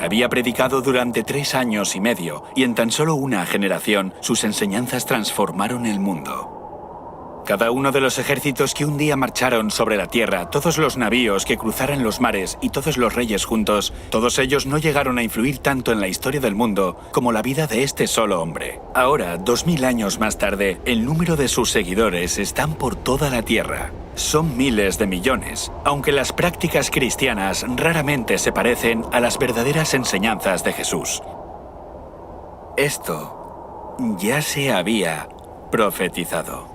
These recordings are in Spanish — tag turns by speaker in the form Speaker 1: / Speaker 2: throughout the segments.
Speaker 1: Había predicado durante 3 años y medio, y en tan solo una generación, sus enseñanzas transformaron el mundo. Cada uno de los ejércitos que un día marcharon sobre la tierra, todos los navíos que cruzaran los mares y todos los reyes juntos, todos ellos no llegaron a influir tanto en la historia del mundo como la vida de este solo hombre. Ahora, 2000 años más tarde, el número de sus seguidores están por toda la tierra. Son miles de millones, aunque las prácticas cristianas raramente se parecen a las verdaderas enseñanzas de Jesús. Esto ya se había profetizado.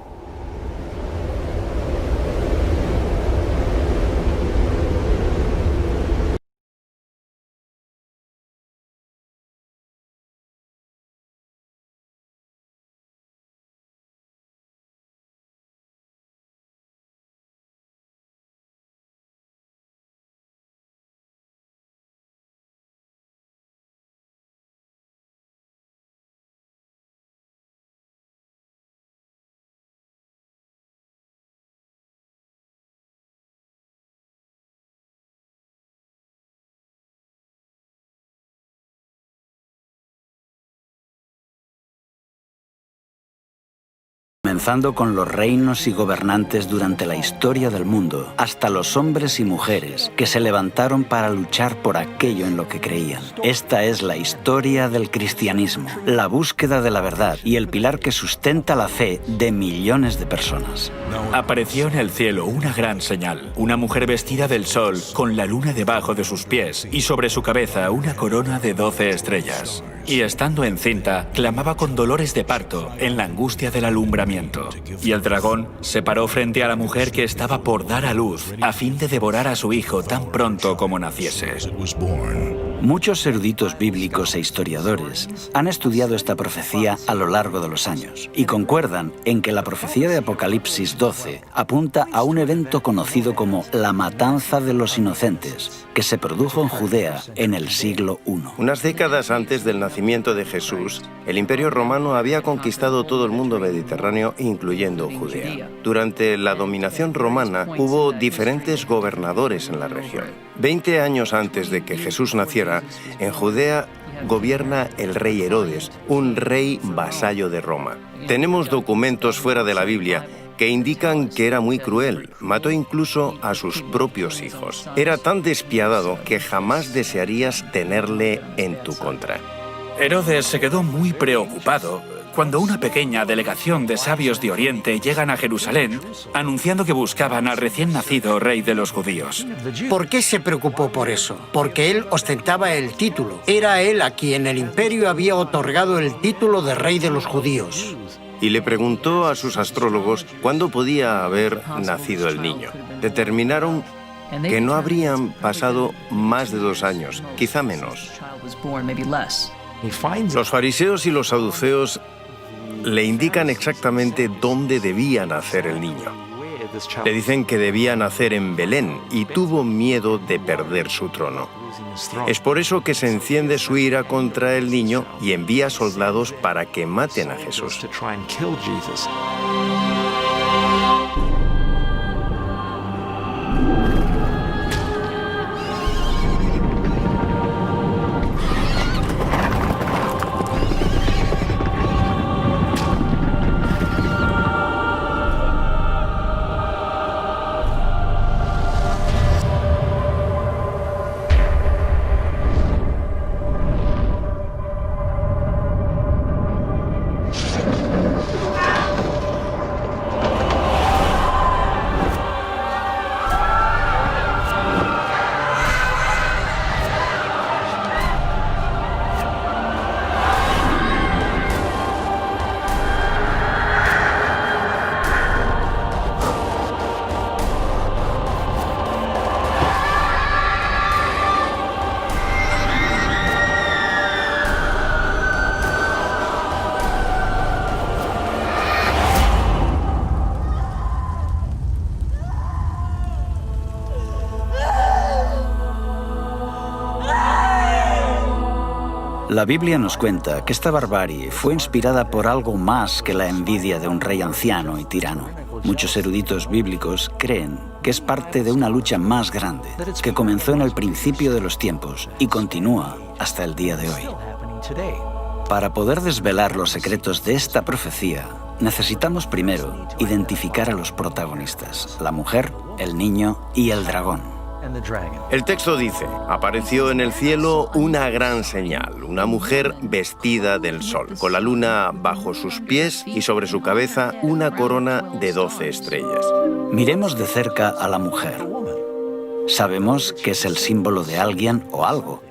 Speaker 2: Comenzando con los reinos y gobernantes durante la historia del mundo, hasta los hombres y mujeres que se levantaron para luchar por aquello en lo que creían. Esta es la historia del cristianismo, la búsqueda de la verdad y el pilar que sustenta la fe de millones de personas.
Speaker 1: Apareció en el cielo una gran señal, una mujer vestida del sol, con la luna debajo de sus pies, y sobre su cabeza una corona de 12 estrellas. Y estando encinta, clamaba con dolores de parto, en la angustia del alumbramiento. Y el dragón se paró frente a la mujer que estaba por dar a luz, a fin de devorar a su hijo tan pronto como naciese.
Speaker 2: Muchos eruditos bíblicos e historiadores han estudiado esta profecía a lo largo de los años y concuerdan en que la profecía de Apocalipsis 12 apunta a un evento conocido como la matanza de los inocentes, que se produjo en Judea en el siglo I.
Speaker 3: Unas décadas antes del nacimiento de Jesús, el Imperio Romano había conquistado todo el mundo mediterráneo, incluyendo Judea. Durante la dominación romana hubo diferentes gobernadores en la región. 20 años antes de que Jesús naciera, en Judea gobierna el rey Herodes, un rey vasallo de Roma. Tenemos documentos fuera de la Biblia que indican que era muy cruel, mató incluso a sus propios hijos. Era tan despiadado que jamás desearías tenerle en tu contra.
Speaker 1: Herodes se quedó muy preocupado cuando una pequeña delegación de sabios de Oriente llegan a Jerusalén anunciando que buscaban al recién nacido rey de los judíos.
Speaker 4: ¿Por qué se preocupó por eso? Porque él ostentaba el título. Era él a quien el imperio había otorgado el título de rey de los judíos.
Speaker 3: Y le preguntó a sus astrólogos cuándo podía haber nacido el niño. Determinaron que no habrían pasado más de 2 años, quizá menos. Los fariseos y los saduceos le indican exactamente dónde debía nacer el niño. Le dicen que debía nacer en Belén y tuvo miedo de perder su trono. Es por eso que se enciende su ira contra el niño y envía soldados para que maten a Jesús.
Speaker 2: La Biblia nos cuenta que esta barbarie fue inspirada por algo más que la envidia de un rey anciano y tirano. Muchos eruditos bíblicos creen que es parte de una lucha más grande, que comenzó en el principio de los tiempos y continúa hasta el día de hoy. Para poder desvelar los secretos de esta profecía, necesitamos primero identificar a los protagonistas, la mujer, el niño y el dragón.
Speaker 3: El texto dice, apareció en el cielo una gran señal, una mujer vestida del sol, con la luna bajo sus pies y sobre su cabeza una corona de 12 estrellas.
Speaker 2: Miremos de cerca a la mujer. Sabemos que es el símbolo de alguien o algo.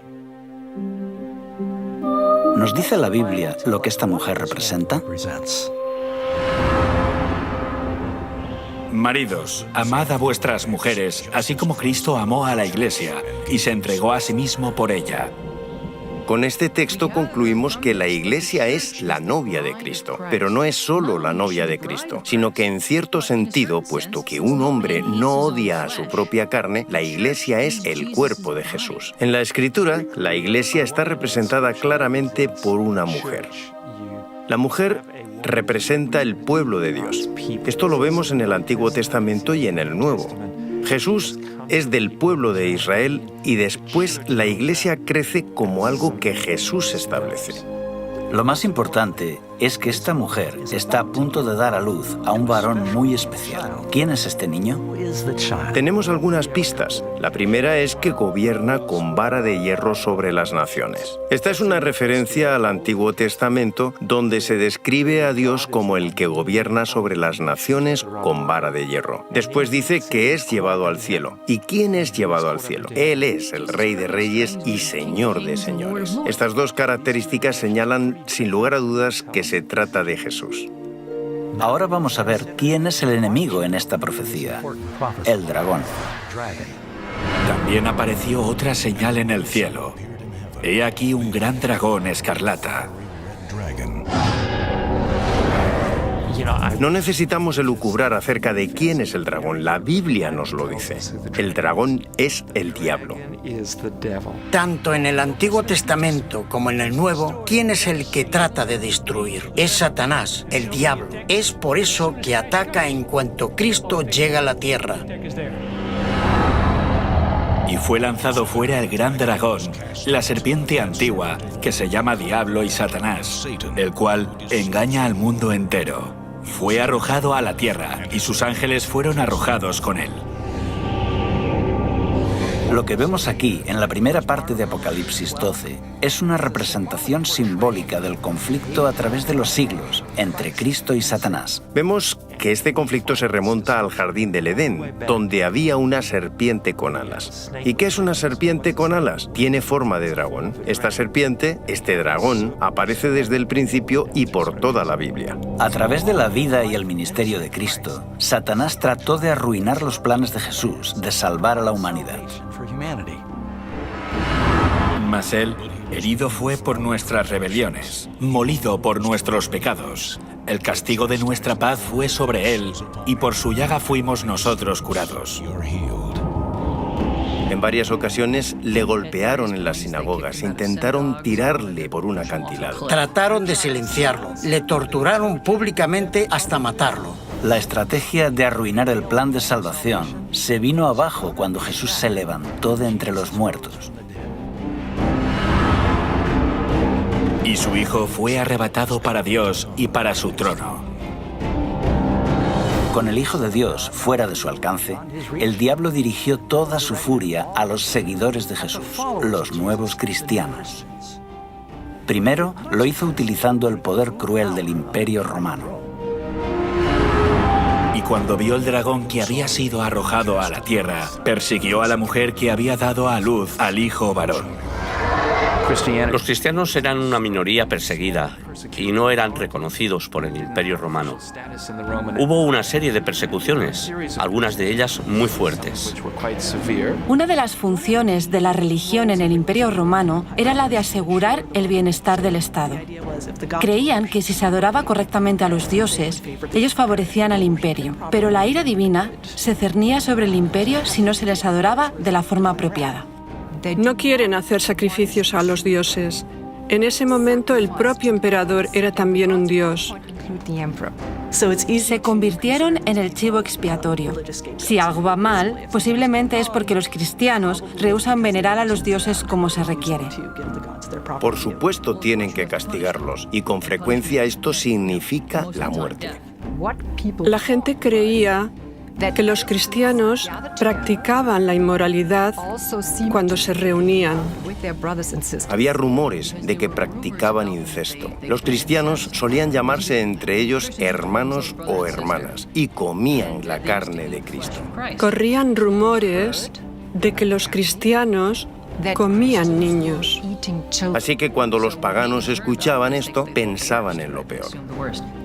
Speaker 2: ¿Nos dice la Biblia lo que esta mujer representa?
Speaker 1: Maridos, amad a vuestras mujeres, así como Cristo amó a la Iglesia y se entregó a sí mismo por ella.
Speaker 3: Con este texto concluimos que la Iglesia es la novia de Cristo, pero no es solo la novia de Cristo, sino que en cierto sentido, puesto que un hombre no odia a su propia carne, la Iglesia es el cuerpo de Jesús. En la Escritura, la Iglesia está representada claramente por una mujer. La mujer representa el pueblo de Dios. Esto lo vemos en el Antiguo Testamento y en el Nuevo. Jesús es del pueblo de Israel y después la Iglesia crece como algo que Jesús establece.
Speaker 2: Lo más importante es que esta mujer está a punto de dar a luz a un varón muy especial. ¿Quién es este niño?
Speaker 3: Tenemos algunas pistas. La primera es que gobierna con vara de hierro sobre las naciones. Esta es una referencia al Antiguo Testamento, donde se describe a Dios como el que gobierna sobre las naciones con vara de hierro. Después dice que es llevado al cielo. ¿Y quién es llevado al cielo? Él es el Rey de Reyes y Señor de Señores. Estas dos características señalan, sin lugar a dudas, que se trata de Jesús.
Speaker 2: Ahora vamos a ver quién es el enemigo en esta profecía, el dragón.
Speaker 1: También apareció otra señal en el cielo. He aquí un gran dragón escarlata.
Speaker 3: No necesitamos elucubrar acerca de quién es el dragón. La Biblia nos lo dice. El dragón es el diablo.
Speaker 4: Tanto en el Antiguo Testamento como en el Nuevo, ¿quién es el que trata de destruir? Es Satanás, el diablo. Es por eso que ataca en cuanto Cristo llega a la tierra.
Speaker 1: Y fue lanzado fuera el gran dragón, la serpiente antigua, que se llama Diablo y Satanás, el cual engaña al mundo entero. Fue arrojado a la tierra, y sus ángeles fueron arrojados con él.
Speaker 2: Lo que vemos aquí, en la primera parte de Apocalipsis 12, es una representación simbólica del conflicto a través de los siglos entre Cristo y Satanás.
Speaker 3: Vemos que este conflicto se remonta al jardín del Edén, donde había una serpiente con alas. ¿Y qué es una serpiente con alas? Tiene forma de dragón. Esta serpiente, este dragón, aparece desde el principio y por toda la Biblia.
Speaker 2: A través de la vida y el ministerio de Cristo, Satanás trató de arruinar los planes de Jesús de salvar a la humanidad.
Speaker 1: Mas él, herido fue por nuestras rebeliones, molido por nuestros pecados. El castigo de nuestra paz fue sobre él, y por su llaga fuimos nosotros curados.
Speaker 3: En varias ocasiones le golpearon en las sinagogas, intentaron tirarle por un acantilado.
Speaker 4: Trataron de silenciarlo, le torturaron públicamente hasta matarlo.
Speaker 2: La estrategia de arruinar el plan de salvación se vino abajo cuando Jesús se levantó de entre los muertos.
Speaker 1: Y su Hijo fue arrebatado para Dios y para su trono.
Speaker 2: Con el Hijo de Dios fuera de su alcance, el diablo dirigió toda su furia a los seguidores de Jesús, los nuevos cristianos. Primero, lo hizo utilizando el poder cruel del Imperio Romano.
Speaker 1: Y cuando vio el dragón que había sido arrojado a la tierra, persiguió a la mujer que había dado a luz al hijo varón.
Speaker 5: Los cristianos eran una minoría perseguida y no eran reconocidos por el Imperio Romano. Hubo una serie de persecuciones, algunas de ellas muy fuertes.
Speaker 6: Una de las funciones de la religión en el Imperio Romano era la de asegurar el bienestar del Estado. Creían que si se adoraba correctamente a los dioses, ellos favorecían al imperio, pero la ira divina se cernía sobre el imperio si no se les adoraba de la forma apropiada.
Speaker 7: No quieren hacer sacrificios a los dioses. En ese momento el propio emperador era también un dios.
Speaker 6: Se convirtieron en el chivo expiatorio. Si algo va mal, posiblemente es porque los cristianos rehúsan venerar a los dioses como se requiere.
Speaker 3: Por supuesto tienen que castigarlos, y con frecuencia esto significa la muerte.
Speaker 7: La gente creía que los cristianos practicaban la inmoralidad cuando se reunían.
Speaker 3: Había rumores de que practicaban incesto. Los cristianos solían llamarse entre ellos hermanos o hermanas y comían la carne de Cristo.
Speaker 7: Corrían rumores de que los cristianos comían niños.
Speaker 3: Así que cuando los paganos escuchaban esto, pensaban en lo peor.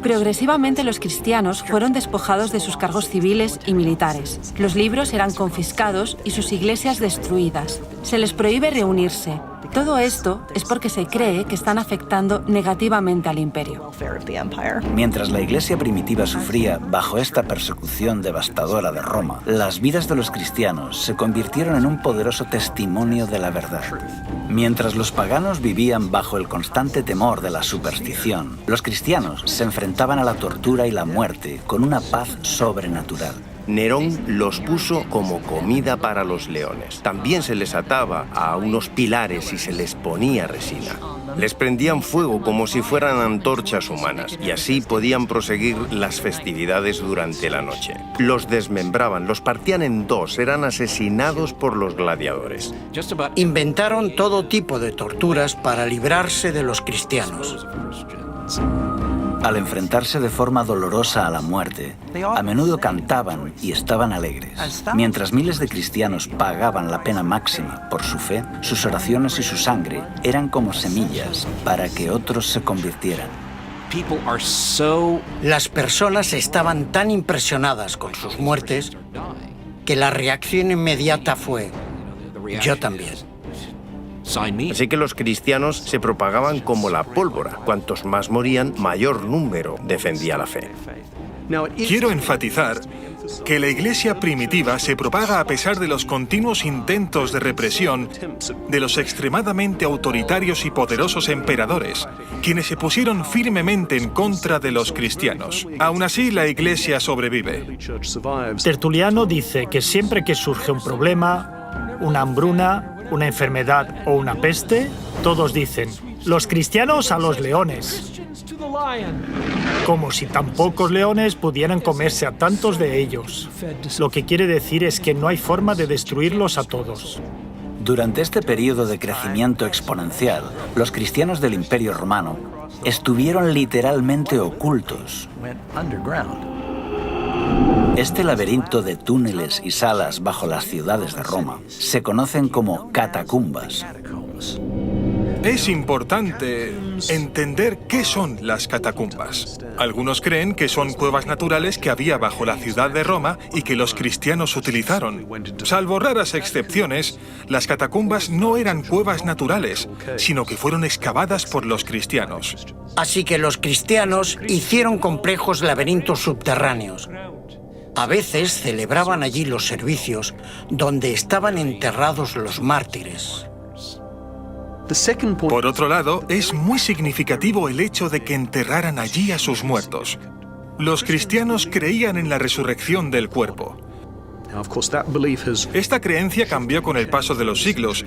Speaker 6: Progresivamente los cristianos fueron despojados de sus cargos civiles y militares. Los libros eran confiscados y sus iglesias destruidas. Se les prohíbe reunirse. Todo esto es porque se cree que están afectando negativamente al imperio.
Speaker 2: Mientras la iglesia primitiva sufría bajo esta persecución devastadora de Roma, las vidas de los cristianos se convirtieron en un poderoso testimonio de la verdad. Mientras los paganos vivían bajo el constante temor de la superstición, los cristianos se enfrentaban a la tortura y la muerte con una paz sobrenatural.
Speaker 3: Nerón los puso como comida para los leones. También se les ataba a unos pilares y se les ponía resina. Les prendían fuego como si fueran antorchas humanas, y así podían proseguir las festividades durante la noche. Los desmembraban, los partían en dos, eran asesinados por los gladiadores.
Speaker 4: Inventaron todo tipo de torturas para librarse de los cristianos.
Speaker 2: Al enfrentarse de forma dolorosa a la muerte, a menudo cantaban y estaban alegres. Mientras miles de cristianos pagaban la pena máxima por su fe, sus oraciones y su sangre eran como semillas para que otros se convirtieran.
Speaker 4: Las personas estaban tan impresionadas con sus muertes que la reacción inmediata fue: yo también.
Speaker 3: Así que los cristianos se propagaban como la pólvora. Cuantos más morían, mayor número defendía la fe.
Speaker 8: Quiero enfatizar que la iglesia primitiva se propaga a pesar de los continuos intentos de represión de los extremadamente autoritarios y poderosos emperadores, quienes se pusieron firmemente en contra de los cristianos. Aún así, la iglesia sobrevive.
Speaker 9: Tertuliano dice que siempre que surge un problema, una hambruna, una enfermedad o una peste, todos dicen: los cristianos a los leones. Como si tan pocos leones pudieran comerse a tantos de ellos. Lo que quiere decir es que no hay forma de destruirlos a todos.
Speaker 2: Durante este periodo de crecimiento exponencial, los cristianos del Imperio Romano estuvieron literalmente ocultos. Este laberinto de túneles y salas bajo las ciudades de Roma se conocen como catacumbas.
Speaker 8: Es importante entender qué son las catacumbas. Algunos creen que son cuevas naturales que había bajo la ciudad de Roma y que los cristianos utilizaron. Salvo raras excepciones, las catacumbas no eran cuevas naturales, sino que fueron excavadas por los cristianos.
Speaker 4: Así que los cristianos hicieron complejos laberintos subterráneos. A veces celebraban allí los servicios donde estaban enterrados los mártires.
Speaker 8: Por otro lado, es muy significativo el hecho de que enterraran allí a sus muertos. Los cristianos creían en la resurrección del cuerpo. Esta creencia cambió con el paso de los siglos,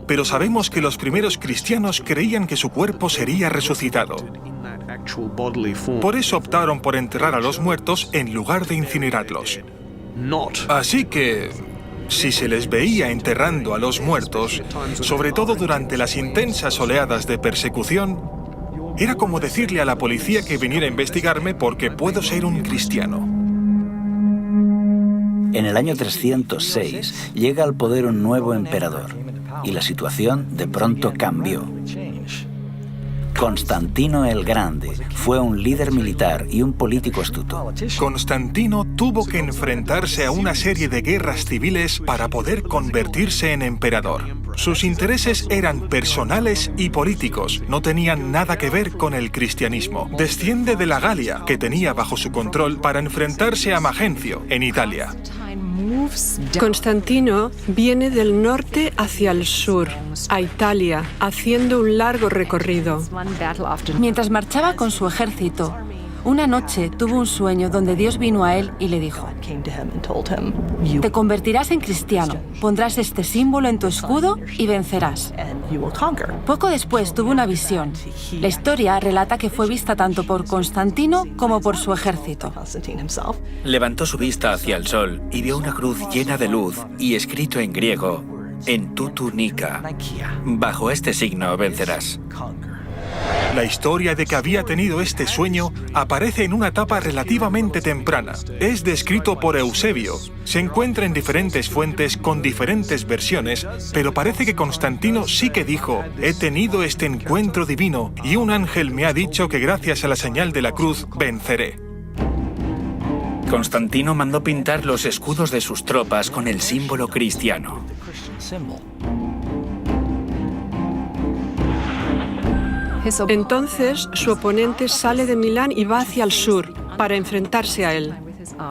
Speaker 8: pero sabemos que los primeros cristianos creían que su cuerpo sería resucitado. Por eso optaron por enterrar a los muertos en lugar de incinerarlos. Así que, si se les veía enterrando a los muertos, sobre todo durante las intensas oleadas de persecución, era como decirle a la policía que viniera a investigarme porque puedo ser un cristiano.
Speaker 2: En el año 306 llega al poder un nuevo emperador y la situación de pronto cambió. Constantino el Grande fue un líder militar y un político astuto.
Speaker 8: Constantino tuvo que enfrentarse a una serie de guerras civiles para poder convertirse en emperador. Sus intereses eran personales y políticos, no tenían nada que ver con el cristianismo. Desciende de la Galia, que tenía bajo su control, para enfrentarse a Magencio, en Italia.
Speaker 7: Constantino viene del norte hacia el sur, a Italia, haciendo un largo recorrido.
Speaker 6: Mientras marchaba con su ejército, Una noche tuvo un sueño donde Dios vino a él y le dijo: te convertirás en cristiano, pondrás este símbolo en tu escudo y vencerás. Poco después tuvo una visión. La historia relata que fue vista tanto por Constantino como por su ejército.
Speaker 1: Levantó su vista hacia el sol y vio una cruz llena de luz y escrito en griego: en tu túnica. Bajo este signo vencerás.
Speaker 8: La historia de que había tenido este sueño aparece en una etapa relativamente temprana. Es descrito por Eusebio. Se encuentra en diferentes fuentes con diferentes versiones, pero parece que Constantino sí que dijo: he tenido este encuentro divino y un ángel me ha dicho que gracias a la señal de la cruz venceré.
Speaker 1: Constantino mandó pintar los escudos de sus tropas con el símbolo cristiano.
Speaker 7: Entonces, su oponente sale de Milán y va hacia el sur para enfrentarse a él.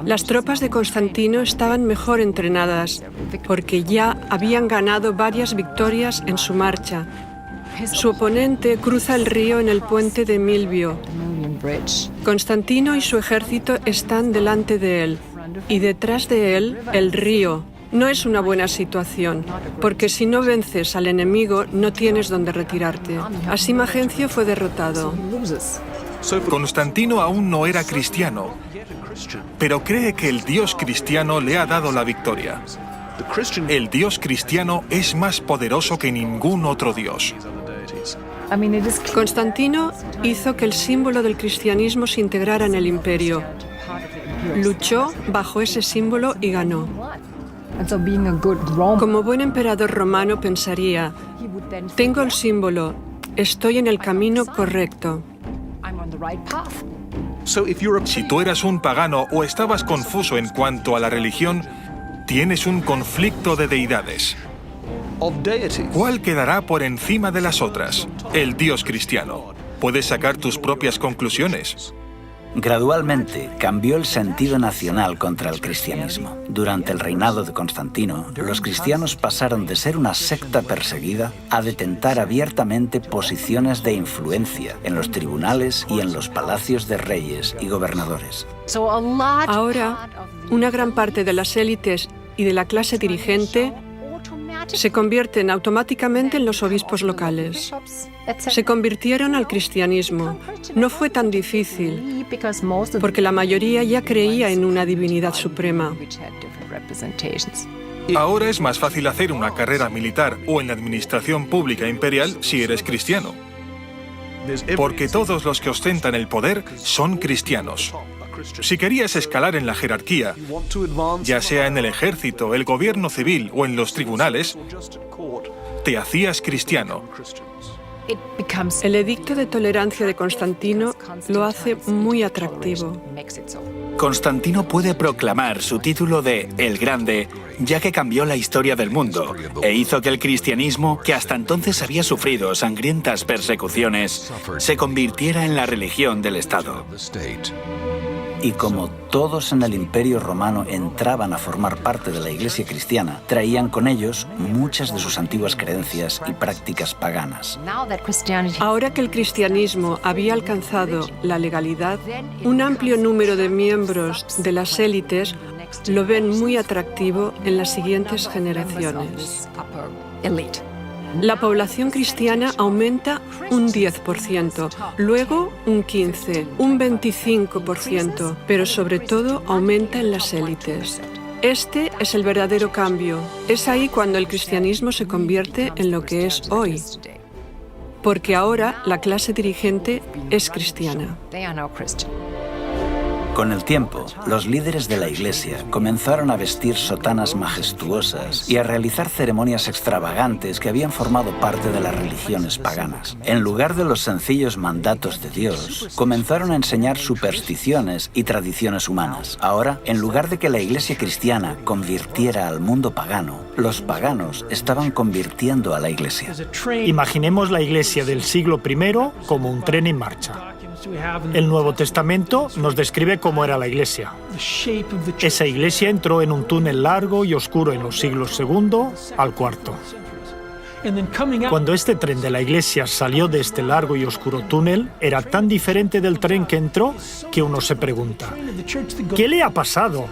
Speaker 7: Las tropas de Constantino estaban mejor entrenadas porque ya habían ganado varias victorias en su marcha. Su oponente cruza el río en el puente de Milvio. Constantino y su ejército están delante de él y detrás de él el río. No es una buena situación, porque si no vences al enemigo, no tienes dónde retirarte. Así Magencio fue derrotado.
Speaker 8: Constantino aún no era cristiano, pero cree que el Dios cristiano le ha dado la victoria. El Dios cristiano es más poderoso que ningún otro Dios.
Speaker 7: Constantino hizo que el símbolo del cristianismo se integrara en el imperio. Luchó bajo ese símbolo y ganó. Como buen emperador romano pensaría: tengo el símbolo, estoy en el camino correcto.
Speaker 8: Si tú eras un pagano o estabas confuso en cuanto a la religión, tienes un conflicto de deidades. ¿Cuál quedará por encima de las otras? El Dios cristiano. Puedes sacar tus propias conclusiones.
Speaker 2: Gradualmente cambió el sentido nacional contra el cristianismo. Durante el reinado de Constantino, los cristianos pasaron de ser una secta perseguida a detentar abiertamente posiciones de influencia en los tribunales y en los palacios de reyes y gobernadores.
Speaker 7: Ahora, una gran parte de las élites y de la clase dirigente se convierten automáticamente en los obispos locales. Se convirtieron al cristianismo. No fue tan difícil, porque la mayoría ya creía en una divinidad suprema.
Speaker 8: Ahora es más fácil hacer una carrera militar o en la administración pública imperial si eres cristiano, porque todos los que ostentan el poder son cristianos. Si querías escalar en la jerarquía, ya sea en el ejército, el gobierno civil o en los tribunales, te hacías cristiano.
Speaker 7: El edicto de tolerancia de Constantino lo hace muy atractivo.
Speaker 1: Constantino puede proclamar su título de El Grande, ya que cambió la historia del mundo e hizo que el cristianismo, que hasta entonces había sufrido sangrientas persecuciones, se convirtiera en la religión del Estado.
Speaker 2: Y como todos en el Imperio Romano entraban a formar parte de la Iglesia cristiana, traían con ellos muchas de sus antiguas creencias y prácticas paganas.
Speaker 7: Ahora que el cristianismo había alcanzado la legalidad, un amplio número de miembros de las élites lo ven muy atractivo en las siguientes generaciones. La población cristiana aumenta un 10%, luego un 15%, un 25%, pero sobre todo aumenta en las élites. Este es el verdadero cambio. Es ahí cuando el cristianismo se convierte en lo que es hoy, porque ahora la clase dirigente es cristiana.
Speaker 2: Con el tiempo, los líderes de la Iglesia comenzaron a vestir sotanas majestuosas y a realizar ceremonias extravagantes que habían formado parte de las religiones paganas. En lugar de los sencillos mandatos de Dios, comenzaron a enseñar supersticiones y tradiciones humanas. Ahora, en lugar de que la Iglesia cristiana convirtiera al mundo pagano, los paganos estaban convirtiendo a la Iglesia.
Speaker 9: Imaginemos la Iglesia del siglo I como un tren en marcha. El Nuevo Testamento nos describe cómo era la Iglesia. Esa Iglesia entró en un túnel largo y oscuro en los siglos II al IV. Cuando este tren de la iglesia salió de este largo y oscuro túnel, era tan diferente del tren que entró que uno se pregunta, ¿qué le ha pasado?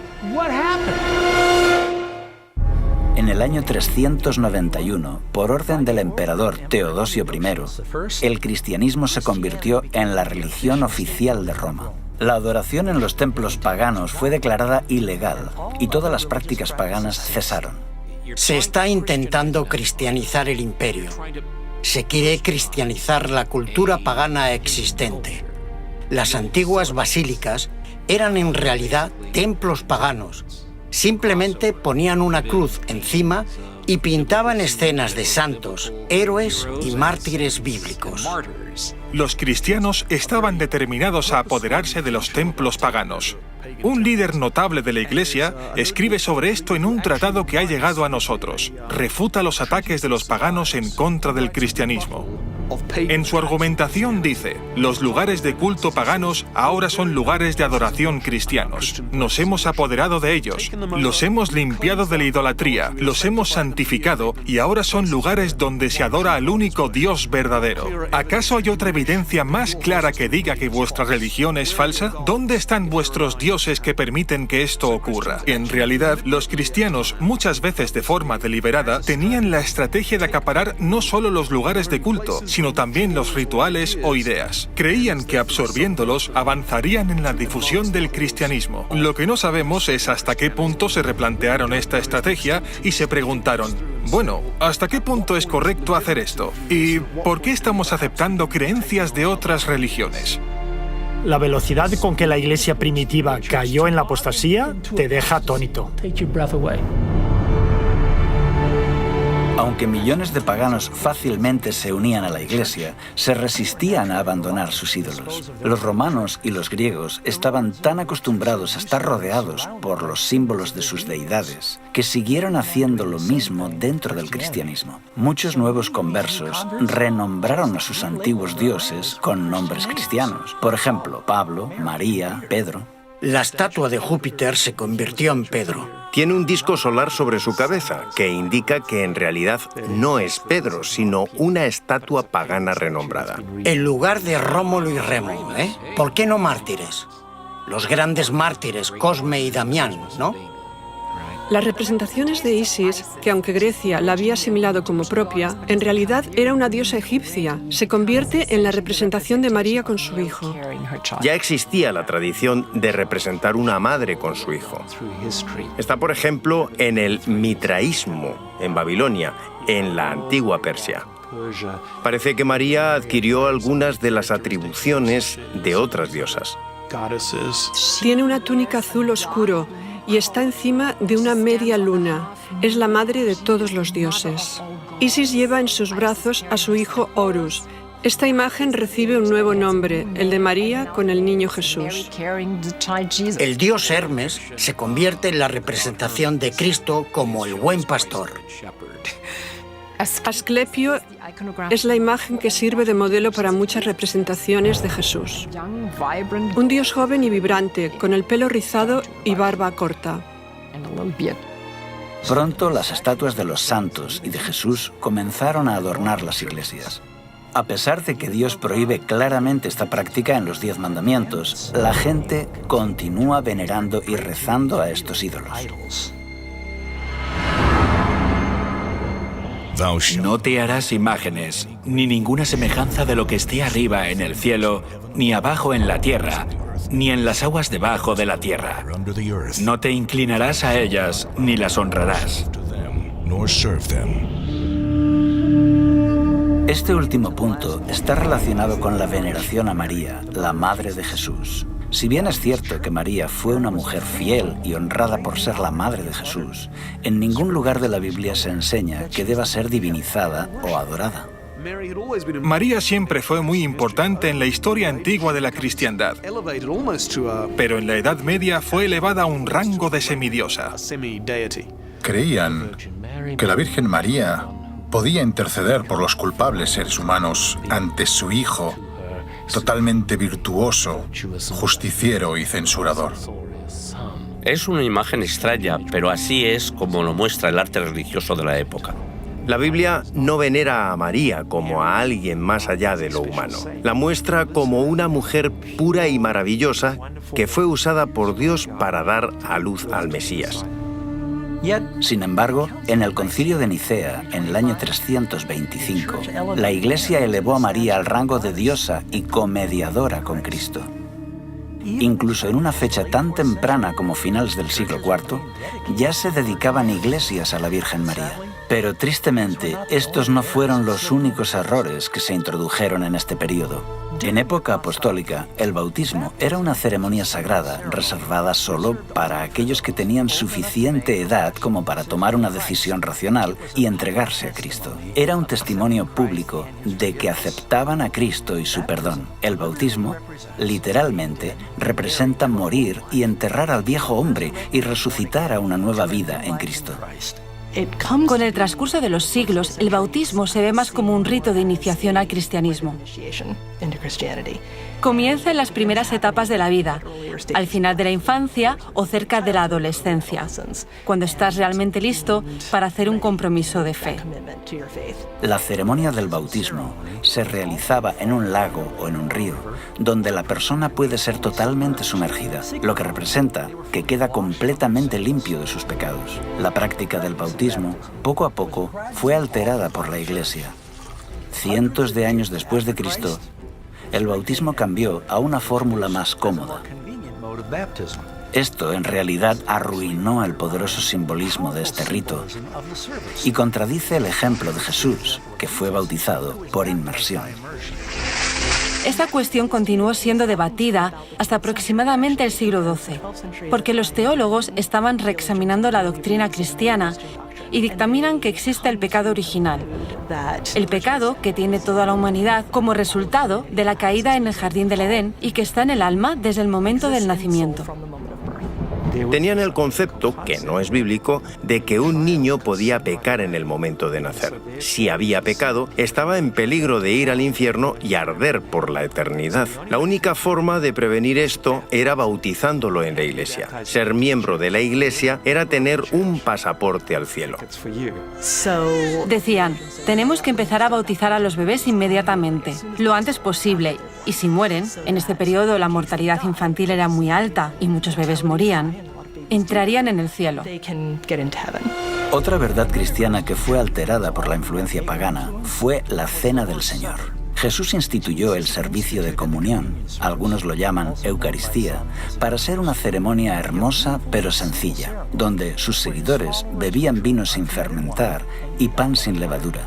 Speaker 2: En el año 391, por orden del emperador Teodosio I, el cristianismo se convirtió en la religión oficial de Roma. La adoración en los templos paganos fue declarada ilegal y todas las prácticas paganas cesaron.
Speaker 4: Se está intentando cristianizar el imperio. Se quiere cristianizar la cultura pagana existente. Las antiguas basílicas eran en realidad templos paganos. Simplemente ponían una cruz encima y pintaban escenas de santos, héroes y mártires bíblicos.
Speaker 8: Los cristianos estaban determinados a apoderarse de los templos paganos. Un líder notable de la Iglesia escribe sobre esto en un tratado que ha llegado a nosotros. Refuta los ataques de los paganos en contra del cristianismo. En su argumentación dice, los lugares de culto paganos ahora son lugares de adoración cristianos. Nos hemos apoderado de ellos, los hemos limpiado de la idolatría, los hemos santificado y ahora son lugares donde se adora al único Dios verdadero. ¿Acaso hay otra evidencia más clara que diga que vuestra religión es falsa? ¿Dónde están vuestros dioses que permiten que esto ocurra? En realidad, los cristianos, muchas veces de forma deliberada, tenían la estrategia de acaparar no solo los lugares de culto, sino también los rituales o ideas. Creían que absorbiéndolos avanzarían en la difusión del cristianismo. Lo que no sabemos es hasta qué punto se replantearon esta estrategia y se preguntaron, bueno, ¿hasta qué punto es correcto hacer esto? ¿Y por qué estamos aceptando creencias de otras religiones?
Speaker 9: La velocidad con que la iglesia primitiva cayó en la apostasía te deja atónito.
Speaker 2: Aunque millones de paganos fácilmente se unían a la iglesia, se resistían a abandonar sus ídolos. Los romanos y los griegos estaban tan acostumbrados a estar rodeados por los símbolos de sus deidades que siguieron haciendo lo mismo dentro del cristianismo. Muchos nuevos conversos renombraron a sus antiguos dioses con nombres cristianos. Por ejemplo, Pablo, María, Pedro.
Speaker 4: La estatua de Júpiter se convirtió en Pedro.
Speaker 3: Tiene un disco solar sobre su cabeza, que indica que en realidad no es Pedro, sino una estatua pagana renombrada.
Speaker 4: En lugar de Rómulo y Remo, ¿eh? ¿Por qué no mártires? Los grandes mártires, Cosme y Damián, ¿no?
Speaker 7: Las representaciones de Isis, que aunque Grecia la había asimilado como propia, en realidad era una diosa egipcia, se convierte en la representación de María con su hijo.
Speaker 3: Ya existía la tradición de representar una madre con su hijo. Está, por ejemplo, en el mitraísmo, en Babilonia, en la antigua Persia. Parece que María adquirió algunas de las atribuciones de otras diosas.
Speaker 7: Tiene una túnica azul oscuro y está encima de una media luna. Es la madre de todos los dioses. Isis lleva en sus brazos a su hijo Horus. Esta imagen recibe un nuevo nombre, el de María con el niño Jesús.
Speaker 4: El dios Hermes se convierte en la representación de Cristo como el buen pastor.
Speaker 7: Asclepio es la imagen que sirve de modelo para muchas representaciones de Jesús. Un dios joven y vibrante, con el pelo rizado y barba corta.
Speaker 2: Pronto las estatuas de los santos y de Jesús comenzaron a adornar las iglesias. A pesar de que Dios prohíbe claramente esta práctica en los 10 mandamientos, la gente continúa venerando y rezando a estos ídolos.
Speaker 1: No te harás imágenes, ni ninguna semejanza de lo que esté arriba en el cielo, ni abajo en la tierra, ni en las aguas debajo de la tierra. No te inclinarás a ellas, ni las honrarás.
Speaker 2: Este último punto está relacionado con la veneración a María, la madre de Jesús. Si bien es cierto que María fue una mujer fiel y honrada por ser la madre de Jesús, en ningún lugar de la Biblia se enseña que deba ser divinizada o adorada.
Speaker 8: María siempre fue muy importante en la historia antigua de la cristiandad, pero en la Edad Media fue elevada a un rango de semidiosa.
Speaker 10: Creían que la Virgen María podía interceder por los culpables seres humanos ante su Hijo, totalmente virtuoso, justiciero y censurador.
Speaker 5: Es una imagen extraña, pero así es como lo muestra el arte religioso de la época.
Speaker 3: La Biblia no venera a María como a alguien más allá de lo humano. La muestra como una mujer pura y maravillosa que fue usada por Dios para dar a luz al Mesías.
Speaker 2: Sin embargo, en el Concilio de Nicea, en el año 325, la Iglesia elevó a María al rango de diosa y comediadora con Cristo. Incluso en una fecha tan temprana como finales del siglo IV, ya se dedicaban iglesias a la Virgen María. Pero tristemente, estos no fueron los únicos errores que se introdujeron en este periodo. En época apostólica, el bautismo era una ceremonia sagrada reservada solo para aquellos que tenían suficiente edad como para tomar una decisión racional y entregarse a Cristo. Era un testimonio público de que aceptaban a Cristo y su perdón. El bautismo, literalmente, representa morir y enterrar al viejo hombre y resucitar a una nueva vida en Cristo.
Speaker 6: Con el transcurso de los siglos, el bautismo se ve más como un rito de iniciación al cristianismo. Comienza en las primeras etapas de la vida, al final de la infancia o cerca de la adolescencia, cuando estás realmente listo para hacer un compromiso de fe.
Speaker 2: La ceremonia del bautismo se realizaba en un lago o en un río, donde la persona puede ser totalmente sumergida, lo que representa que queda completamente limpio de sus pecados. La práctica del bautismo, poco a poco, fue alterada por la Iglesia. Cientos de años después de Cristo, el bautismo cambió a una fórmula más cómoda. Esto, en realidad, arruinó el poderoso simbolismo de este rito y contradice el ejemplo de Jesús, que fue bautizado por inmersión.
Speaker 6: Esta cuestión continuó siendo debatida hasta aproximadamente el siglo XII, porque los teólogos estaban reexaminando la doctrina cristiana y dictaminan que existe el pecado original, el pecado que tiene toda la humanidad como resultado de la caída en el jardín del Edén y que está en el alma desde el momento del nacimiento.
Speaker 3: Tenían el concepto, que no es bíblico, de que un niño podía pecar en el momento de nacer. Si había pecado, estaba en peligro de ir al infierno y arder por la eternidad. La única forma de prevenir esto era bautizándolo en la iglesia. Ser miembro de la iglesia era tener un pasaporte al cielo.
Speaker 6: Decían, tenemos que empezar a bautizar a los bebés inmediatamente, lo antes posible, y si mueren, en este periodo la mortalidad infantil era muy alta y muchos bebés morían, entrarían en el cielo.
Speaker 2: Otra verdad cristiana que fue alterada por la influencia pagana fue la Cena del Señor. Jesús instituyó el servicio de comunión, algunos lo llaman Eucaristía, para ser una ceremonia hermosa pero sencilla, donde sus seguidores bebían vino sin fermentar y pan sin levadura.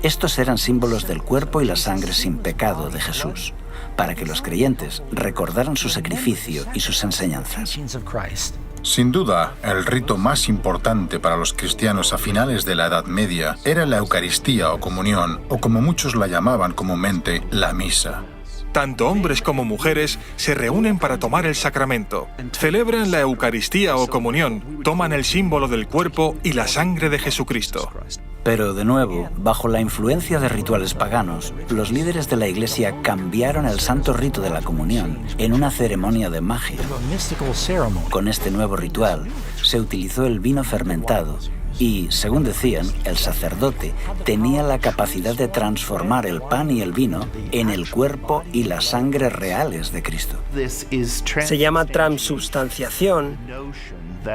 Speaker 2: Estos eran símbolos del cuerpo y la sangre sin pecado de Jesús, para que los creyentes recordaran su sacrificio y sus enseñanzas.
Speaker 10: Sin duda, el rito más importante para los cristianos a finales de la Edad Media era la Eucaristía o comunión, o como muchos la llamaban comúnmente, la misa.
Speaker 8: Tanto hombres como mujeres se reúnen para tomar el sacramento. Celebran la Eucaristía o comunión, toman el símbolo del cuerpo y la sangre de Jesucristo.
Speaker 2: Pero, de nuevo, bajo la influencia de rituales paganos, los líderes de la Iglesia cambiaron el santo rito de la comunión en una ceremonia de magia. Con este nuevo ritual, se utilizó el vino fermentado y, según decían, el sacerdote tenía la capacidad de transformar el pan y el vino en el cuerpo y la sangre reales de Cristo.
Speaker 11: Se llama transubstanciación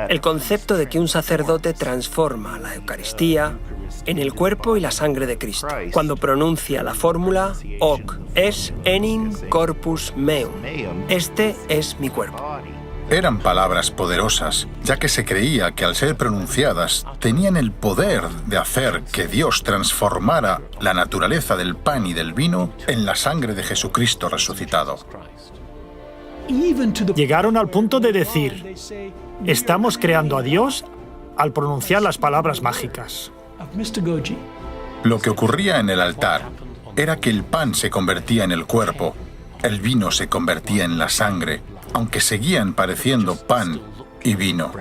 Speaker 11: el concepto de que un sacerdote transforma la Eucaristía en el cuerpo y la sangre de Cristo, cuando pronuncia la fórmula hoc es enim corpus meum. Este es mi cuerpo.
Speaker 10: Eran palabras poderosas, ya que se creía que al ser pronunciadas tenían el poder de hacer que Dios transformara la naturaleza del pan y del vino en la sangre de Jesucristo resucitado.
Speaker 9: Llegaron al punto de decir, estamos creando a Dios al pronunciar las palabras mágicas.
Speaker 10: Lo que ocurría en el altar era que el pan se convertía en el cuerpo, el vino se convertía en la sangre, aunque seguían pareciendo pan y vino.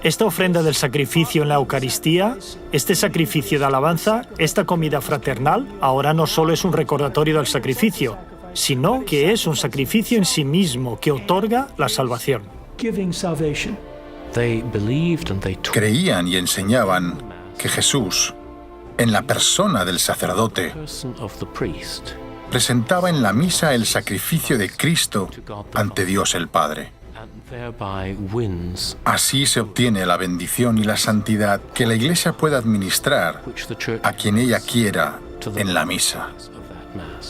Speaker 9: Esta ofrenda del sacrificio en la Eucaristía, este sacrificio de alabanza, esta comida fraternal, ahora no solo es un recordatorio del sacrificio, sino que es un sacrificio en sí mismo que otorga la salvación.
Speaker 10: Creían y enseñaban que Jesús en la persona del sacerdote, presentaba en la misa el sacrificio de Cristo ante Dios el Padre. Así se obtiene la bendición y la santidad que la Iglesia puede administrar a quien ella quiera en la misa.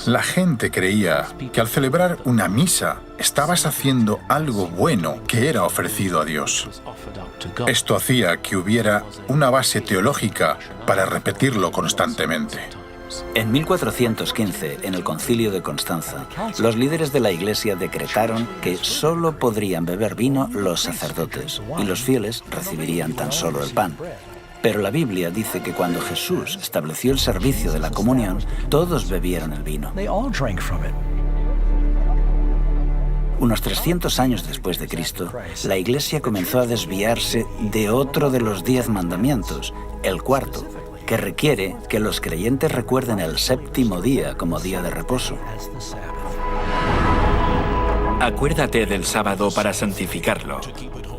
Speaker 10: La gente creía que al celebrar una misa estabas haciendo algo bueno que era ofrecido a Dios. Esto hacía que hubiera una base teológica para repetirlo constantemente.
Speaker 2: En 1415, en el Concilio de Constanza, los líderes de la Iglesia decretaron que solo podrían beber vino los sacerdotes y los fieles recibirían tan solo el pan. Pero la Biblia dice que cuando Jesús estableció el servicio de la comunión, todos bebieron el vino. Unos 300 años después de Cristo, la Iglesia comenzó a desviarse de otro de los 10 mandamientos, el cuarto, que requiere que los creyentes recuerden el séptimo día como día de reposo.
Speaker 1: Acuérdate del sábado para santificarlo.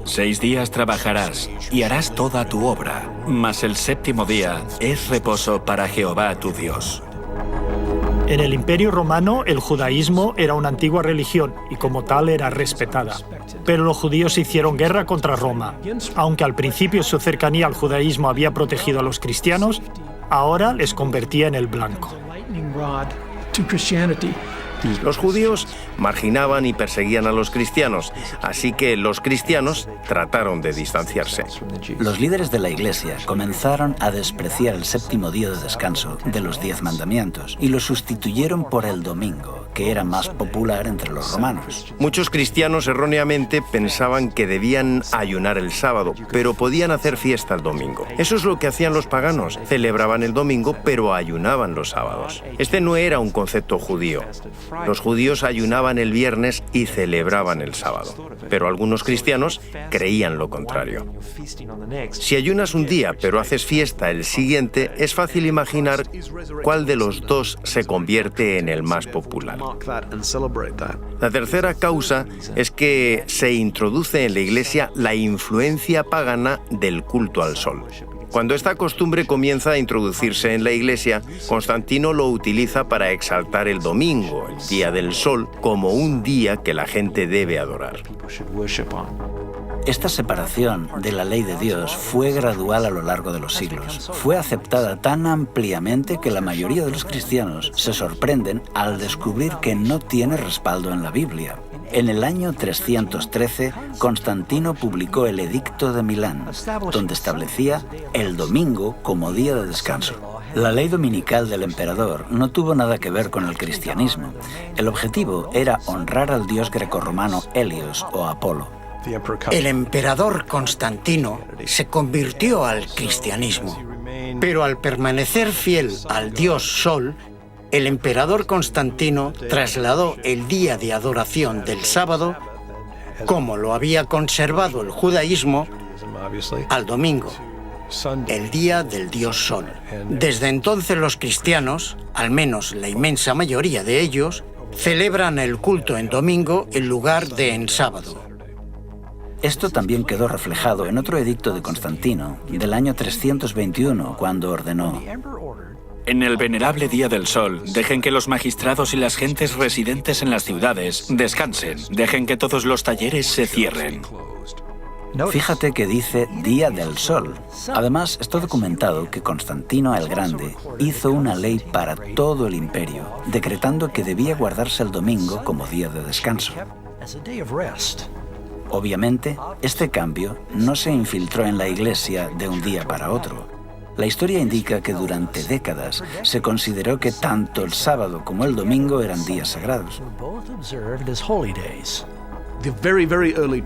Speaker 1: 6 días trabajarás y harás toda tu obra, mas el séptimo día es reposo para Jehová tu Dios.
Speaker 9: En el Imperio Romano, el judaísmo era una antigua religión y como tal era respetada. Pero los judíos hicieron guerra contra Roma. Aunque al principio su cercanía al judaísmo había protegido a los cristianos, ahora les convertía en el blanco.
Speaker 3: Los judíos marginaban y perseguían a los cristianos, así que los cristianos trataron de distanciarse.
Speaker 2: Los líderes de la Iglesia comenzaron a despreciar el séptimo día de descanso de los 10 mandamientos y lo sustituyeron por el domingo, que era más popular entre los romanos.
Speaker 3: Muchos cristianos erróneamente pensaban que debían ayunar el sábado, pero podían hacer fiesta el domingo. Eso es lo que hacían los paganos. Celebraban el domingo, pero ayunaban los sábados. Este no era un concepto judío. Los judíos ayunaban el viernes y celebraban el sábado, pero algunos cristianos creían lo contrario. Si ayunas un día pero haces fiesta el siguiente, es fácil imaginar cuál de los dos se convierte en el más popular. La tercera causa es que se introduce en la Iglesia la influencia pagana del culto al sol. Cuando esta costumbre comienza a introducirse en la Iglesia, Constantino lo utiliza para exaltar el domingo, el día del sol, como un día que la gente debe adorar.
Speaker 2: Esta separación de la ley de Dios fue gradual a lo largo de los siglos. Fue aceptada tan ampliamente que la mayoría de los cristianos se sorprenden al descubrir que no tiene respaldo en la Biblia. En el año 313, Constantino publicó el Edicto de Milán, donde establecía el domingo como día de descanso. La ley dominical del emperador no tuvo nada que ver con el cristianismo. El objetivo era honrar al dios grecorromano Helios o Apolo.
Speaker 4: El emperador Constantino se convirtió al cristianismo, pero al permanecer fiel al dios Sol, el emperador Constantino trasladó el día de adoración del sábado, como lo había conservado el judaísmo, al domingo, el día del dios Sol. Desde entonces los cristianos, al menos la inmensa mayoría de ellos, celebran el culto en domingo en lugar de en sábado.
Speaker 2: Esto también quedó reflejado en otro edicto de Constantino, del año 321, cuando ordenó:
Speaker 1: En el venerable día del sol, dejen que los magistrados y las gentes residentes en las ciudades descansen, dejen que todos los talleres se cierren.
Speaker 2: Fíjate que dice Día del Sol. Además, está documentado que Constantino el Grande hizo una ley para todo el imperio, decretando que debía guardarse el domingo como día de descanso. Obviamente, este cambio no se infiltró en la Iglesia de un día para otro. La historia indica que durante décadas se consideró que tanto el sábado como el domingo eran días sagrados.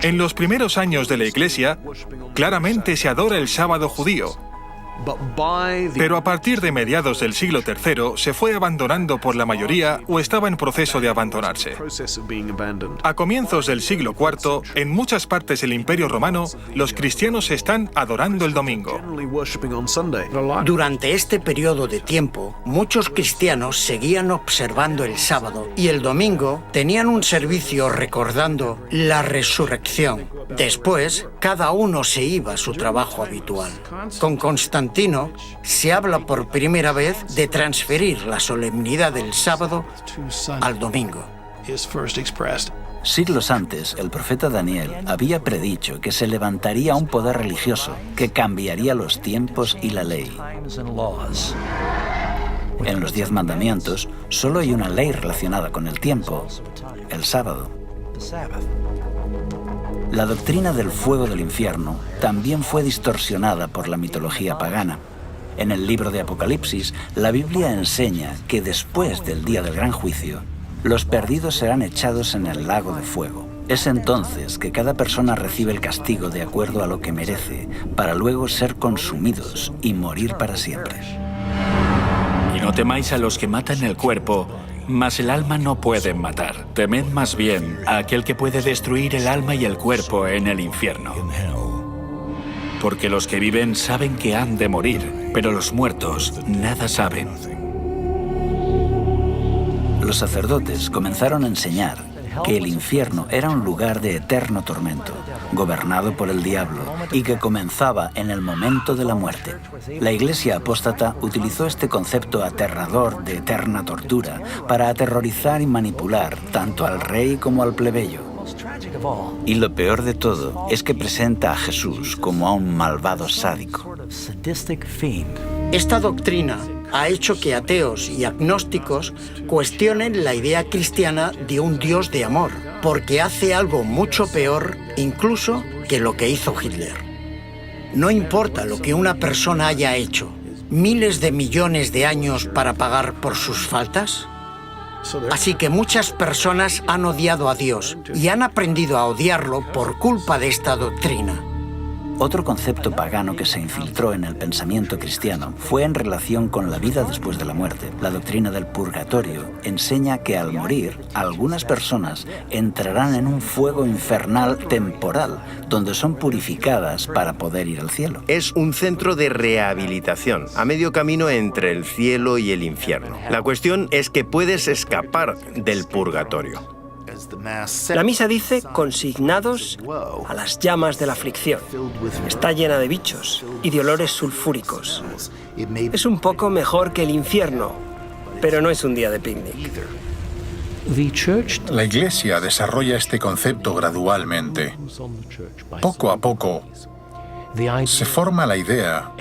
Speaker 8: En los primeros años de la Iglesia, claramente se adora el sábado judío. Pero a partir de mediados del siglo III se fue abandonando por la mayoría o estaba en proceso de abandonarse. A comienzos del siglo IV, en muchas partes del Imperio Romano, los cristianos están adorando el domingo.
Speaker 4: Durante este periodo de tiempo, muchos cristianos seguían observando el sábado y el domingo tenían un servicio recordando la resurrección. Después, cada uno se iba a su trabajo habitual. Con Constantino bizantino se habla por primera vez de transferir la solemnidad del sábado al domingo.
Speaker 2: Siglos antes, el profeta Daniel había predicho que se levantaría un poder religioso que cambiaría los tiempos y la ley. En los 10 mandamientos solo hay una ley relacionada con el tiempo, el sábado. La doctrina del fuego del infierno también fue distorsionada por la mitología pagana. En el libro de Apocalipsis, la Biblia enseña que después del día del gran juicio, los perdidos serán echados en el lago de fuego. Es entonces que cada persona recibe el castigo de acuerdo a lo que merece, para luego ser consumidos y morir para siempre.
Speaker 1: Y no temáis a los que matan el cuerpo, mas el alma no pueden matar. Temed más bien a aquel que puede destruir el alma y el cuerpo en el infierno. Porque los que viven saben que han de morir, pero los muertos nada saben. Los sacerdotes comenzaron a enseñar que el infierno era un lugar de eterno tormento, gobernado por el diablo, y que comenzaba en el momento de la muerte. La Iglesia apóstata utilizó este concepto aterrador de eterna tortura para aterrorizar y manipular tanto al rey como al plebeyo. Y lo peor de todo es que presenta a Jesús como a un malvado sádico.
Speaker 4: Esta doctrina ha hecho que ateos y agnósticos cuestionen la idea cristiana de un Dios de amor, porque hace algo mucho peor incluso que lo que hizo Hitler. No importa lo que una persona haya hecho, miles de millones de años para pagar por sus faltas. Así que muchas personas han odiado a Dios y han aprendido a odiarlo por culpa de esta doctrina.
Speaker 2: Otro concepto pagano que se infiltró en el pensamiento cristiano fue en relación con la vida después de la muerte. La doctrina del purgatorio enseña que al morir, algunas personas entrarán en un fuego infernal temporal, donde son purificadas para poder ir al cielo.
Speaker 3: Es un centro de rehabilitación, a medio camino entre el cielo y el infierno. La cuestión es que puedes escapar del purgatorio.
Speaker 11: La misa dice consignados a las llamas de la aflicción. Está llena de bichos y de olores sulfúricos. Es un poco mejor que el infierno, pero no es un día de picnic.
Speaker 10: La Iglesia desarrolla este concepto gradualmente. Poco a poco, se forma la idea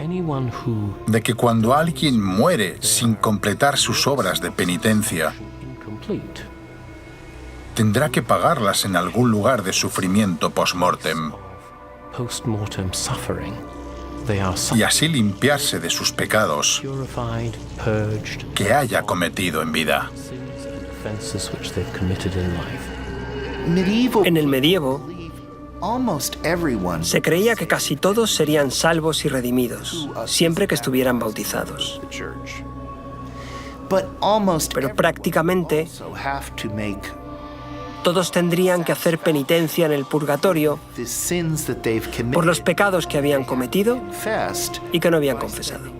Speaker 10: de que cuando alguien muere sin completar sus obras de penitencia, tendrá que pagarlas en algún lugar de sufrimiento post-mortem y así limpiarse de sus pecados que haya cometido en vida.
Speaker 11: En el medievo, se creía que casi todos serían salvos y redimidos, siempre que estuvieran bautizados. Pero prácticamente todos tendrían que hacer penitencia en el purgatorio por los pecados que habían cometido y que no habían confesado.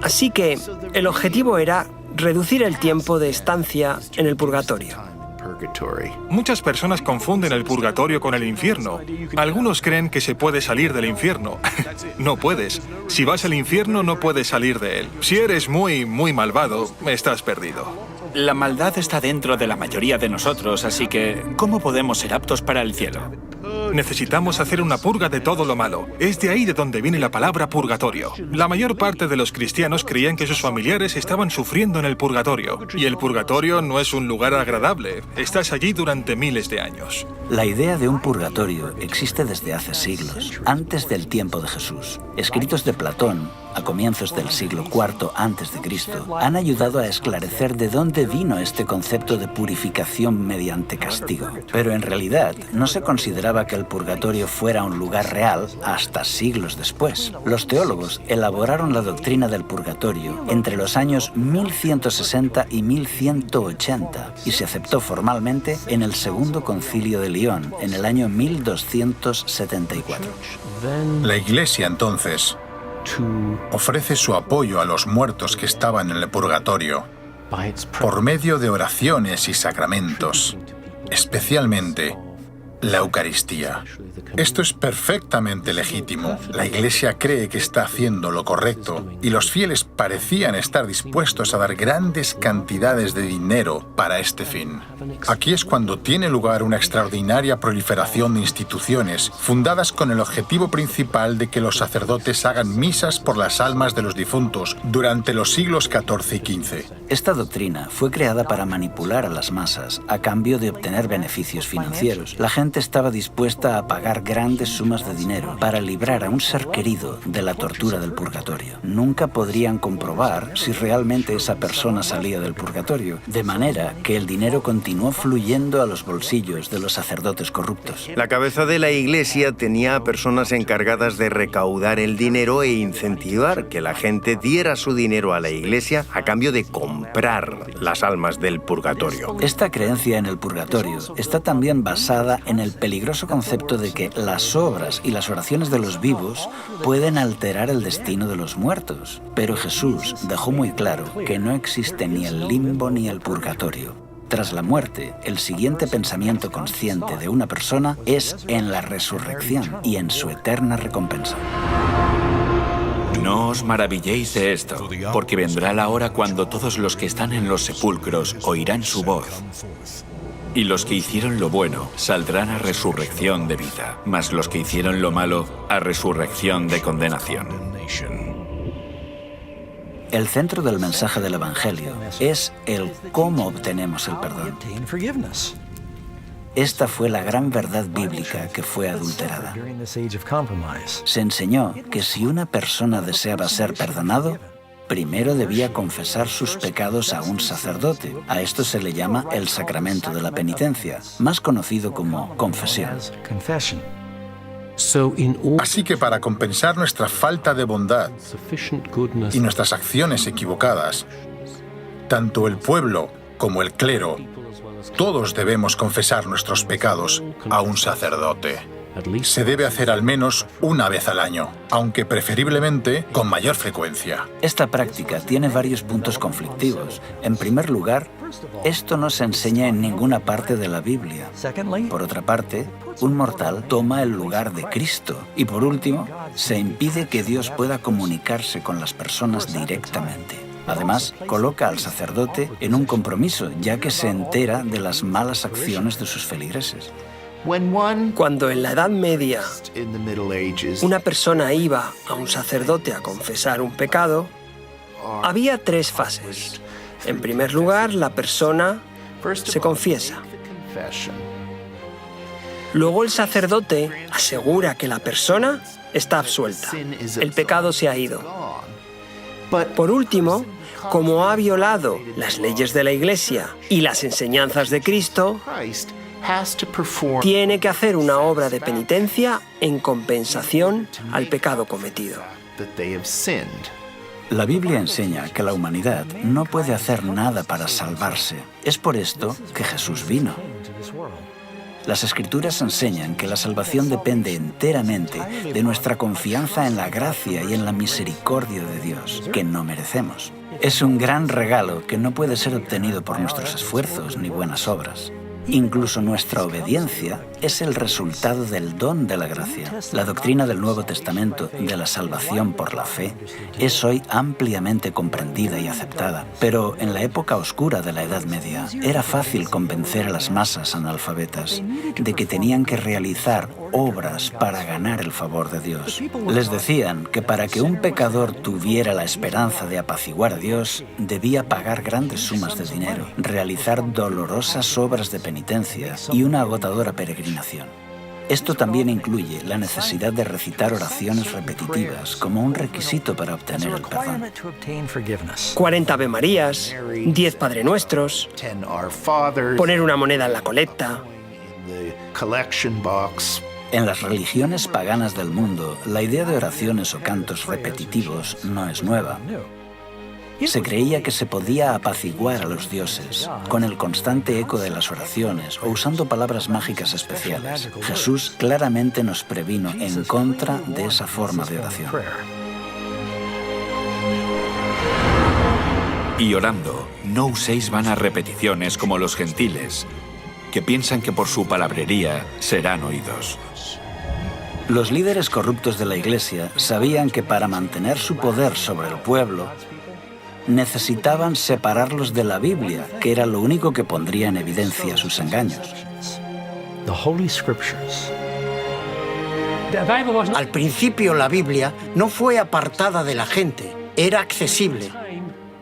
Speaker 11: Así que el objetivo era reducir el tiempo de estancia en el purgatorio.
Speaker 8: Muchas personas confunden el purgatorio con el infierno. Algunos creen que se puede salir del infierno. No puedes. Si vas al infierno, no puedes salir de él. Si eres muy malvado, estás perdido.
Speaker 1: La maldad está dentro de la mayoría de nosotros, así que ¿cómo podemos ser aptos para el cielo?
Speaker 8: Necesitamos hacer una purga de todo lo malo. Es de ahí de donde viene la palabra purgatorio. La mayor parte de los cristianos creían que sus familiares estaban sufriendo en el purgatorio. Y el purgatorio no es un lugar agradable. Estás allí durante miles de años.
Speaker 2: La idea de un purgatorio existe desde hace siglos, antes del tiempo de Jesús. Escritos de Platón, a comienzos del siglo IV a.C., han ayudado a esclarecer de dónde vino este concepto de purificación mediante castigo. Pero en realidad no se consideraba que el purgatorio fuera un lugar real hasta siglos después. Los teólogos elaboraron la doctrina del purgatorio entre los años 1160 y 1180 y se aceptó formalmente en el Segundo Concilio de León en el año 1274.
Speaker 10: La Iglesia entonces ofrece su apoyo a los muertos que estaban en el purgatorio por medio de oraciones y sacramentos, especialmente la Eucaristía. Esto es perfectamente legítimo. La Iglesia cree que está haciendo lo correcto y los fieles parecían estar dispuestos a dar grandes cantidades de dinero para este fin. Aquí es cuando tiene lugar una extraordinaria proliferación de instituciones fundadas con el objetivo principal de que los sacerdotes hagan misas por las almas de los difuntos durante los siglos XIV y XV.
Speaker 2: Esta doctrina fue creada para manipular a las masas a cambio de obtener beneficios financieros. La gente estaba dispuesta a pagar grandes sumas de dinero para librar a un ser querido de la tortura del purgatorio. Nunca podrían comprobar si realmente esa persona salía del purgatorio, de manera que el dinero continuó fluyendo a los bolsillos de los sacerdotes corruptos.
Speaker 3: La cabeza de la Iglesia tenía a personas encargadas de recaudar el dinero e incentivar que la gente diera su dinero a la Iglesia a cambio de comprar las almas del purgatorio.
Speaker 2: Esta creencia en el purgatorio está también basada en el peligroso concepto de que las obras y las oraciones de los vivos pueden alterar el destino de los muertos. Pero Jesús dejó muy claro que no existe ni el limbo ni el purgatorio. Tras la muerte, el siguiente pensamiento consciente de una persona es en la resurrección y en su eterna recompensa.
Speaker 1: No os maravilléis de esto, porque vendrá la hora cuando todos los que están en los sepulcros oirán su voz. Y los que hicieron lo bueno saldrán a resurrección de vida, mas los que hicieron lo malo a resurrección de condenación.
Speaker 2: El centro del mensaje del Evangelio es el cómo obtenemos el perdón. Esta fue la gran verdad bíblica que fue adulterada. Se enseñó que si una persona deseaba ser perdonado, primero debía confesar sus pecados a un sacerdote. A esto se le llama el sacramento de la penitencia, más conocido como confesión.
Speaker 10: Así que para compensar nuestra falta de bondad y nuestras acciones equivocadas, tanto el pueblo como el clero, todos debemos confesar nuestros pecados a un sacerdote. Se debe hacer al menos una vez al año, aunque preferiblemente con mayor frecuencia.
Speaker 2: Esta práctica tiene varios puntos conflictivos. En primer lugar, esto no se enseña en ninguna parte de la Biblia. Por otra parte, un mortal toma el lugar de Cristo. Y por último, se impide que Dios pueda comunicarse con las personas directamente. Además, coloca al sacerdote en un compromiso, ya que se entera de las malas acciones de sus feligreses.
Speaker 11: Cuando en la Edad Media una persona iba a un sacerdote a confesar un pecado, había tres fases. En primer lugar, la persona se confiesa. Luego el sacerdote asegura que la persona está absuelta. El pecado se ha ido. Por último, como ha violado las leyes de la Iglesia y las enseñanzas de Cristo, tiene que hacer una obra de penitencia en compensación al pecado cometido.
Speaker 2: La Biblia enseña que la humanidad no puede hacer nada para salvarse. Es por esto que Jesús vino. Las Escrituras enseñan que la salvación depende enteramente de nuestra confianza en la gracia y en la misericordia de Dios, que no merecemos. Es un gran regalo que no puede ser obtenido por nuestros esfuerzos ni buenas obras. Incluso nuestra obediencia es el resultado del don de la gracia. La doctrina del Nuevo Testamento de la salvación por la fe es hoy ampliamente comprendida y aceptada. Pero en la época oscura de la Edad Media era fácil convencer a las masas analfabetas de que tenían que realizar obras para ganar el favor de Dios. Les decían que para que un pecador tuviera la esperanza de apaciguar a Dios, debía pagar grandes sumas de dinero, realizar dolorosas obras de penitencia y una agotadora peregrinación. Esto también incluye la necesidad de recitar oraciones repetitivas como un requisito para obtener el perdón.
Speaker 11: 40 Ave Marías, 10 Padre Nuestros, poner una moneda en la colecta.
Speaker 2: En las religiones paganas del mundo, la idea de oraciones o cantos repetitivos no es nueva. Se creía que se podía apaciguar a los dioses con el constante eco de las oraciones o usando palabras mágicas especiales. Jesús claramente nos previno en contra de esa forma de oración.
Speaker 1: Y orando, no uséis vanas repeticiones como los gentiles, que piensan que por su palabrería serán oídos.
Speaker 2: Los líderes corruptos de la Iglesia sabían que para mantener su poder sobre el pueblo, necesitaban separarlos de la Biblia, que era lo único que pondría en evidencia sus engaños.
Speaker 4: Al principio la Biblia no fue apartada de la gente, era accesible.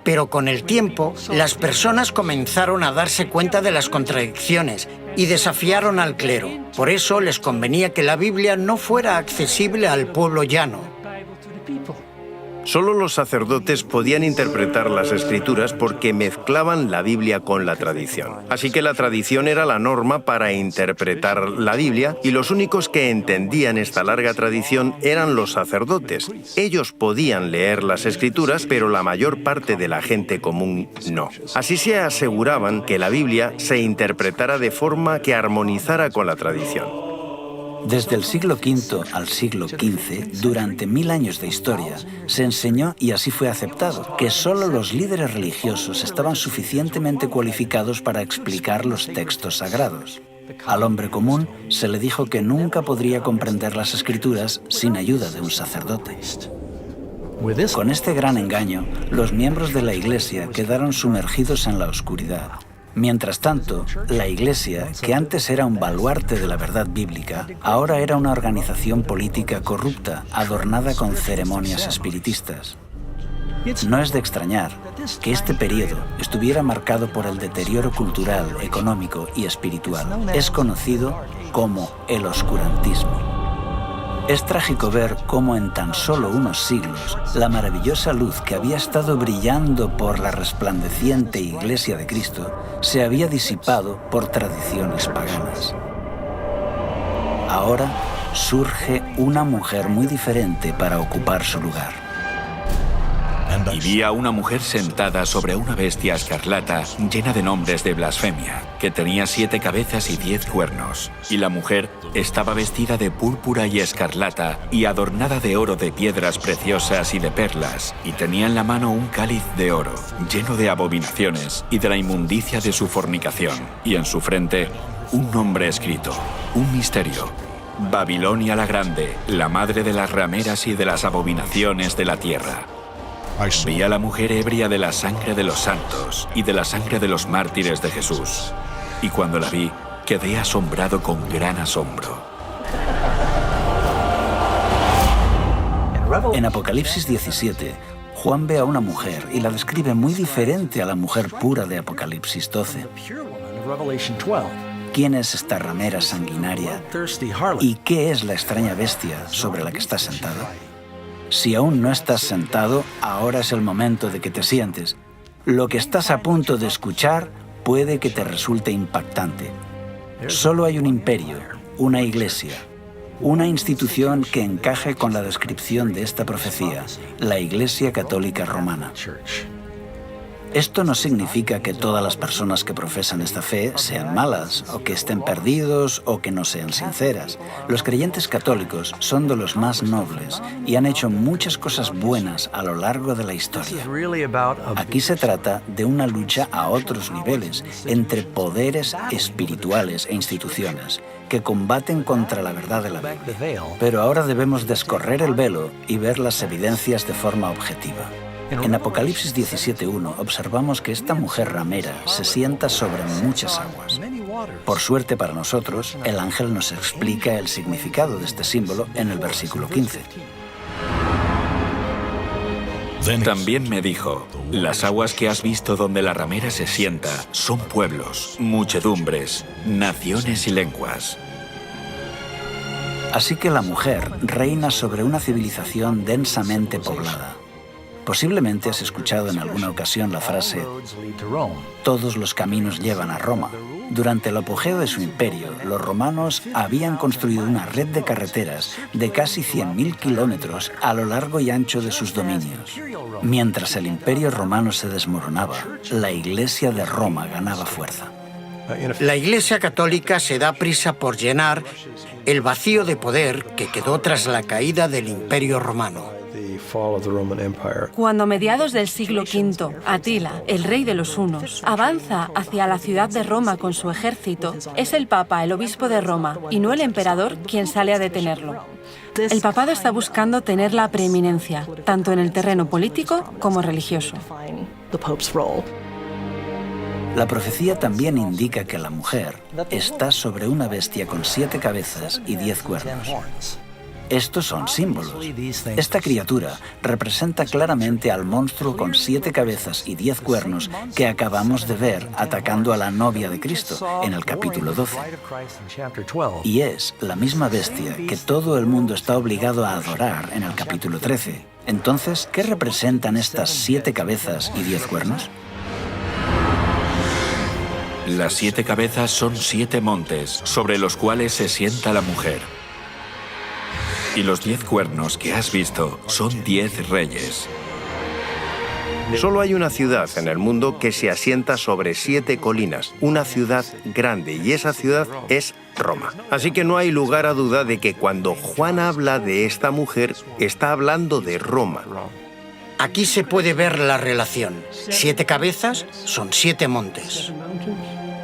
Speaker 4: Pero con el tiempo, las personas comenzaron a darse cuenta de las contradicciones y desafiaron al clero. Por eso les convenía que la Biblia no fuera accesible al pueblo llano.
Speaker 3: Solo los sacerdotes podían interpretar las Escrituras porque mezclaban la Biblia con la tradición. Así que la tradición era la norma para interpretar la Biblia y los únicos que entendían esta larga tradición eran los sacerdotes. Ellos podían leer las Escrituras, pero la mayor parte de la gente común no. Así se aseguraban que la Biblia se interpretara de forma que armonizara con la tradición.
Speaker 2: Desde el siglo V al siglo XV, durante 1000 años de historia, se enseñó, y así fue aceptado, que solo los líderes religiosos estaban suficientemente cualificados para explicar los textos sagrados. Al hombre común se le dijo que nunca podría comprender las Escrituras sin ayuda de un sacerdote. Con este gran engaño, los miembros de la Iglesia quedaron sumergidos en la oscuridad. Mientras tanto, la Iglesia, que antes era un baluarte de la verdad bíblica, ahora era una organización política corrupta, adornada con ceremonias espiritistas. No es de extrañar que este periodo estuviera marcado por el deterioro cultural, económico y espiritual. Es conocido como el oscurantismo. Es trágico ver cómo en tan solo unos siglos la maravillosa luz que había estado brillando por la resplandeciente Iglesia de Cristo se había disipado por tradiciones paganas. Ahora surge una mujer muy diferente para ocupar su lugar.
Speaker 1: Y vi a una mujer sentada sobre una bestia escarlata llena de nombres de blasfemia, que tenía 7 cabezas y 10 cuernos. Y la mujer estaba vestida de púrpura y escarlata y adornada de oro, de piedras preciosas y de perlas, y tenía en la mano un cáliz de oro, lleno de abominaciones y de la inmundicia de su fornicación, y en su frente un nombre escrito, un misterio: Babilonia la Grande, la madre de las rameras y de las abominaciones de la tierra. Vi a la mujer ebria de la sangre de los santos y de la sangre de los mártires de Jesús. Y cuando la vi, quedé asombrado con gran asombro.
Speaker 2: En Apocalipsis 17, Juan ve a una mujer y la describe muy diferente a la mujer pura de Apocalipsis 12. ¿Quién es esta ramera sanguinaria? ¿Y qué es la extraña bestia sobre la que está sentado? Si aún no estás sentado, ahora es el momento de que te sientes. Lo que estás a punto de escuchar puede que te resulte impactante. Solo hay un imperio, una iglesia, una institución que encaje con la descripción de esta profecía, la Iglesia Católica Romana. Esto no significa que todas las personas que profesan esta fe sean malas, o que estén perdidos, o que no sean sinceras. Los creyentes católicos son de los más nobles y han hecho muchas cosas buenas a lo largo de la historia. Aquí se trata de una lucha a otros niveles, entre poderes espirituales e instituciones, que combaten contra la verdad de la Biblia. Pero ahora debemos descorrer el velo y ver las evidencias de forma objetiva. En Apocalipsis 17:1 observamos que esta mujer ramera se sienta sobre muchas aguas. Por suerte para nosotros, el ángel nos explica el significado de este símbolo en el versículo 15.
Speaker 1: También me dijo: las aguas que has visto donde la ramera se sienta son pueblos, muchedumbres, naciones y lenguas.
Speaker 2: Así que la mujer reina sobre una civilización densamente poblada. Posiblemente has escuchado en alguna ocasión la frase «todos los caminos llevan a Roma». Durante el apogeo de su imperio, los romanos habían construido una red de carreteras de casi 100.000 kilómetros a lo largo y ancho de sus dominios. Mientras el imperio romano se desmoronaba, la Iglesia de Roma ganaba fuerza.
Speaker 4: La Iglesia Católica se da prisa por llenar el vacío de poder que quedó tras la caída del Imperio Romano.
Speaker 6: Cuando a mediados del siglo V, Atila, el rey de los hunos, avanza hacia la ciudad de Roma con su ejército, es el Papa, el obispo de Roma, y no el emperador quien sale a detenerlo. El papado está buscando tener la preeminencia, tanto en el terreno político como religioso.
Speaker 2: La profecía también indica que la mujer está sobre una bestia con 7 cabezas y 10 cuernos. Estos son símbolos. Esta criatura representa claramente al monstruo con 7 cabezas y 10 cuernos que acabamos de ver atacando a la novia de Cristo en el capítulo 12. Y es la misma bestia que todo el mundo está obligado a adorar en el capítulo 13. Entonces, ¿qué representan estas 7 cabezas y 10 cuernos?
Speaker 1: Las 7 cabezas son 7 montes sobre los cuales se sienta la mujer. Y los 10 cuernos que has visto son 10 reyes.
Speaker 3: Solo hay una ciudad en el mundo que se asienta sobre 7 colinas, una ciudad grande, y esa ciudad es Roma. Así que no hay lugar a duda de que cuando Juan habla de esta mujer, está hablando de Roma.
Speaker 4: Aquí se puede ver la relación. 7 cabezas son 7 montes.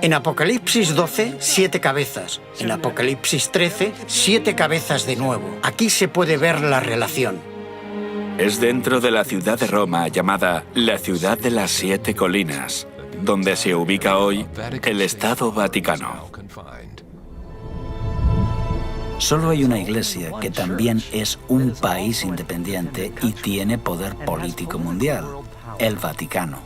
Speaker 4: En Apocalipsis 12, 7 cabezas. En Apocalipsis 13, 7 cabezas de nuevo. Aquí se puede ver la relación.
Speaker 1: Es dentro de la ciudad de Roma llamada la ciudad de las 7 colinas, donde se ubica hoy el Estado Vaticano.
Speaker 2: Solo hay una iglesia que también es un país independiente y tiene poder político mundial, el Vaticano.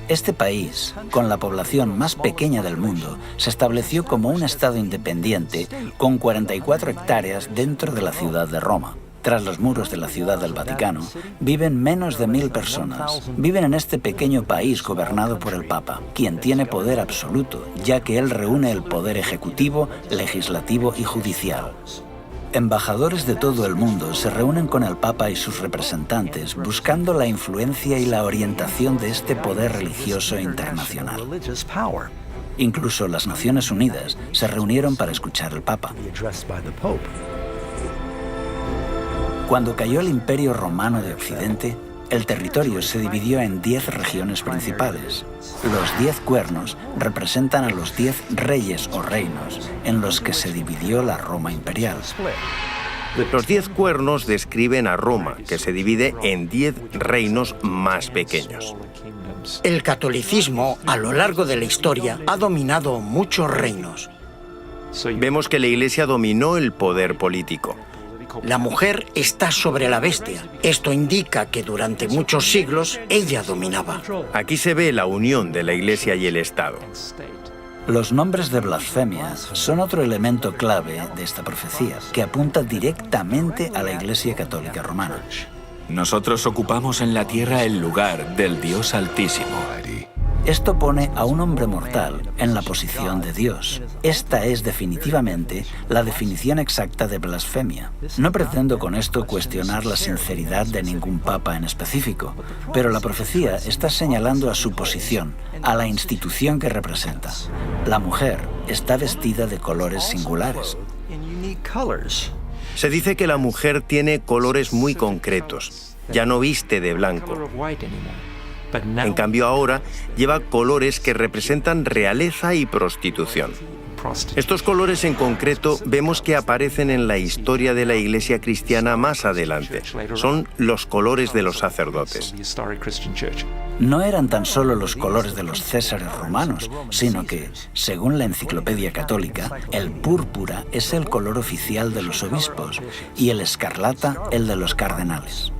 Speaker 2: Este país, con la población más pequeña del mundo, se estableció como un estado independiente con 44 hectáreas dentro de la ciudad de Roma. Tras los muros de la ciudad del Vaticano, viven menos de 1000 personas. Viven en este pequeño país gobernado por el Papa, quien tiene poder absoluto, ya que él reúne el poder ejecutivo, legislativo y judicial. Embajadores de todo el mundo se reúnen con el Papa y sus representantes buscando la influencia y la orientación de este poder religioso internacional. Incluso las Naciones Unidas se reunieron para escuchar al Papa. Cuando cayó el Imperio Romano de Occidente, el territorio se dividió en 10 regiones principales. Los 10 cuernos representan a los 10 reyes o reinos en los que se dividió la Roma imperial.
Speaker 3: Los 10 cuernos describen a Roma, que se divide en 10 reinos más pequeños.
Speaker 4: El catolicismo, a lo largo de la historia, ha dominado muchos reinos.
Speaker 3: Vemos que la Iglesia dominó el poder político.
Speaker 4: La mujer está sobre la bestia. Esto indica que durante muchos siglos ella dominaba.
Speaker 3: Aquí se ve la unión de la Iglesia y el Estado.
Speaker 2: Los nombres de blasfemia son otro elemento clave de esta profecía, que apunta directamente a la Iglesia Católica Romana.
Speaker 1: Nosotros ocupamos en la tierra el lugar del Dios Altísimo.
Speaker 2: Esto pone a un hombre mortal en la posición de Dios. Esta es definitivamente la definición exacta de blasfemia. No pretendo con esto cuestionar la sinceridad de ningún papa en específico, pero la profecía está señalando a su posición, a la institución que representa. La mujer está vestida de colores singulares.
Speaker 3: Se dice que la mujer tiene colores muy concretos. Ya no viste de blanco. En cambio ahora lleva colores que representan realeza y prostitución. Estos colores en concreto vemos que aparecen en la historia de la Iglesia cristiana más adelante. Son los colores de los sacerdotes.
Speaker 2: No eran tan solo los colores de los césares romanos, sino que, según la Enciclopedia Católica, el púrpura es el color oficial de los obispos y el escarlata el de los cardenales.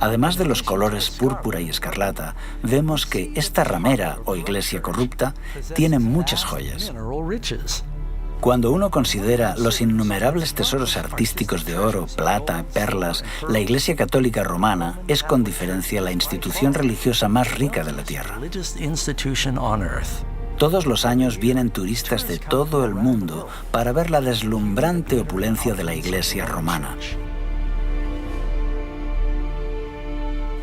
Speaker 2: Además de los colores púrpura y escarlata, vemos que esta ramera o iglesia corrupta tiene muchas joyas. Cuando uno considera los innumerables tesoros artísticos de oro, plata, perlas, la Iglesia Católica Romana es con diferencia la institución religiosa más rica de la tierra. Todos los años vienen turistas de todo el mundo para ver la deslumbrante opulencia de la Iglesia romana.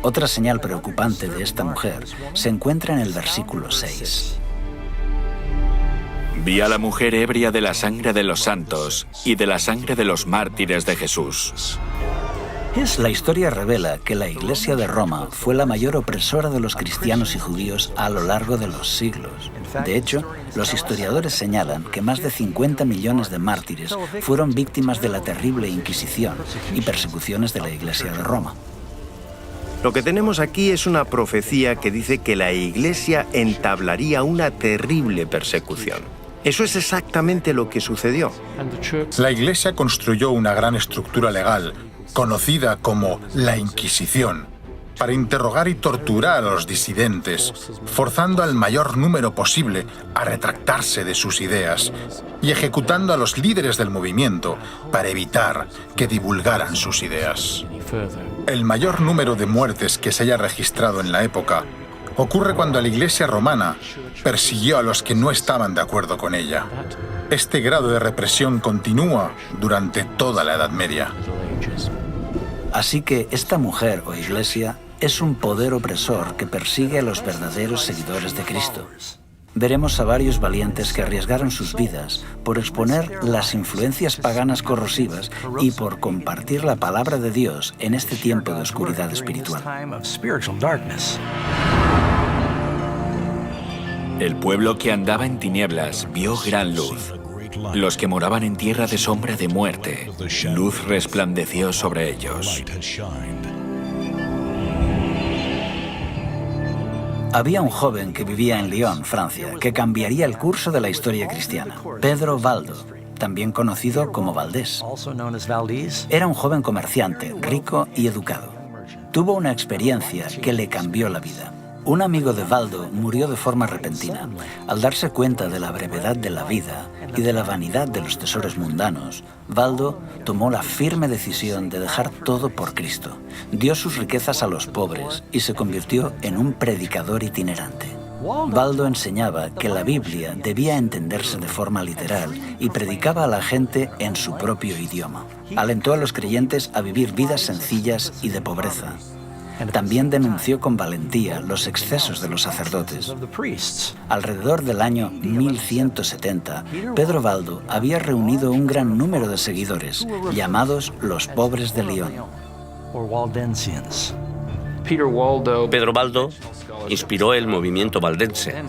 Speaker 2: Otra señal preocupante de esta mujer se encuentra en el versículo 6.
Speaker 1: Vi a la mujer ebria de la sangre de los santos y de la sangre de los mártires de Jesús.
Speaker 2: La historia revela que la Iglesia de Roma fue la mayor opresora de los cristianos y judíos a lo largo de los siglos. De hecho, los historiadores señalan que más de 50 millones de mártires fueron víctimas de la terrible Inquisición y persecuciones de la Iglesia de Roma.
Speaker 3: Lo que tenemos aquí es una profecía que dice que la Iglesia entablaría una terrible persecución. Eso es exactamente lo que sucedió.
Speaker 10: La Iglesia construyó una gran estructura legal, conocida como la Inquisición, para interrogar y torturar a los disidentes, forzando al mayor número posible a retractarse de sus ideas y ejecutando a los líderes del movimiento para evitar que divulgaran sus ideas. El mayor número de muertes que se haya registrado en la época ocurre cuando la Iglesia romana persiguió a los que no estaban de acuerdo con ella. Este grado de represión continúa durante toda la Edad Media.
Speaker 2: Así que esta mujer o iglesia es un poder opresor que persigue a los verdaderos seguidores de Cristo. Veremos a varios valientes que arriesgaron sus vidas por exponer las influencias paganas corrosivas y por compartir la palabra de Dios en este tiempo de oscuridad espiritual.
Speaker 1: El pueblo que andaba en tinieblas vio gran luz. Los que moraban en tierra de sombra de muerte, luz resplandeció sobre ellos.
Speaker 2: Había un joven que vivía en Lyon, Francia, que cambiaría el curso de la historia cristiana. Pedro Valdo, también conocido como Valdés. Era un joven comerciante, rico y educado. Tuvo una experiencia que le cambió la vida. Un amigo de Valdo murió de forma repentina. Al darse cuenta de la brevedad de la vida y de la vanidad de los tesoros mundanos, Valdo tomó la firme decisión de dejar todo por Cristo. Dio sus riquezas a los pobres y se convirtió en un predicador itinerante. Valdo enseñaba que la Biblia debía entenderse de forma literal y predicaba a la gente en su propio idioma. Alentó a los creyentes a vivir vidas sencillas y de pobreza. También denunció con valentía los excesos de los sacerdotes. Alrededor del año 1170, Pedro Valdo había reunido un gran número de seguidores, llamados los pobres de Lyon.
Speaker 5: Pedro Valdo inspiró el movimiento valdense,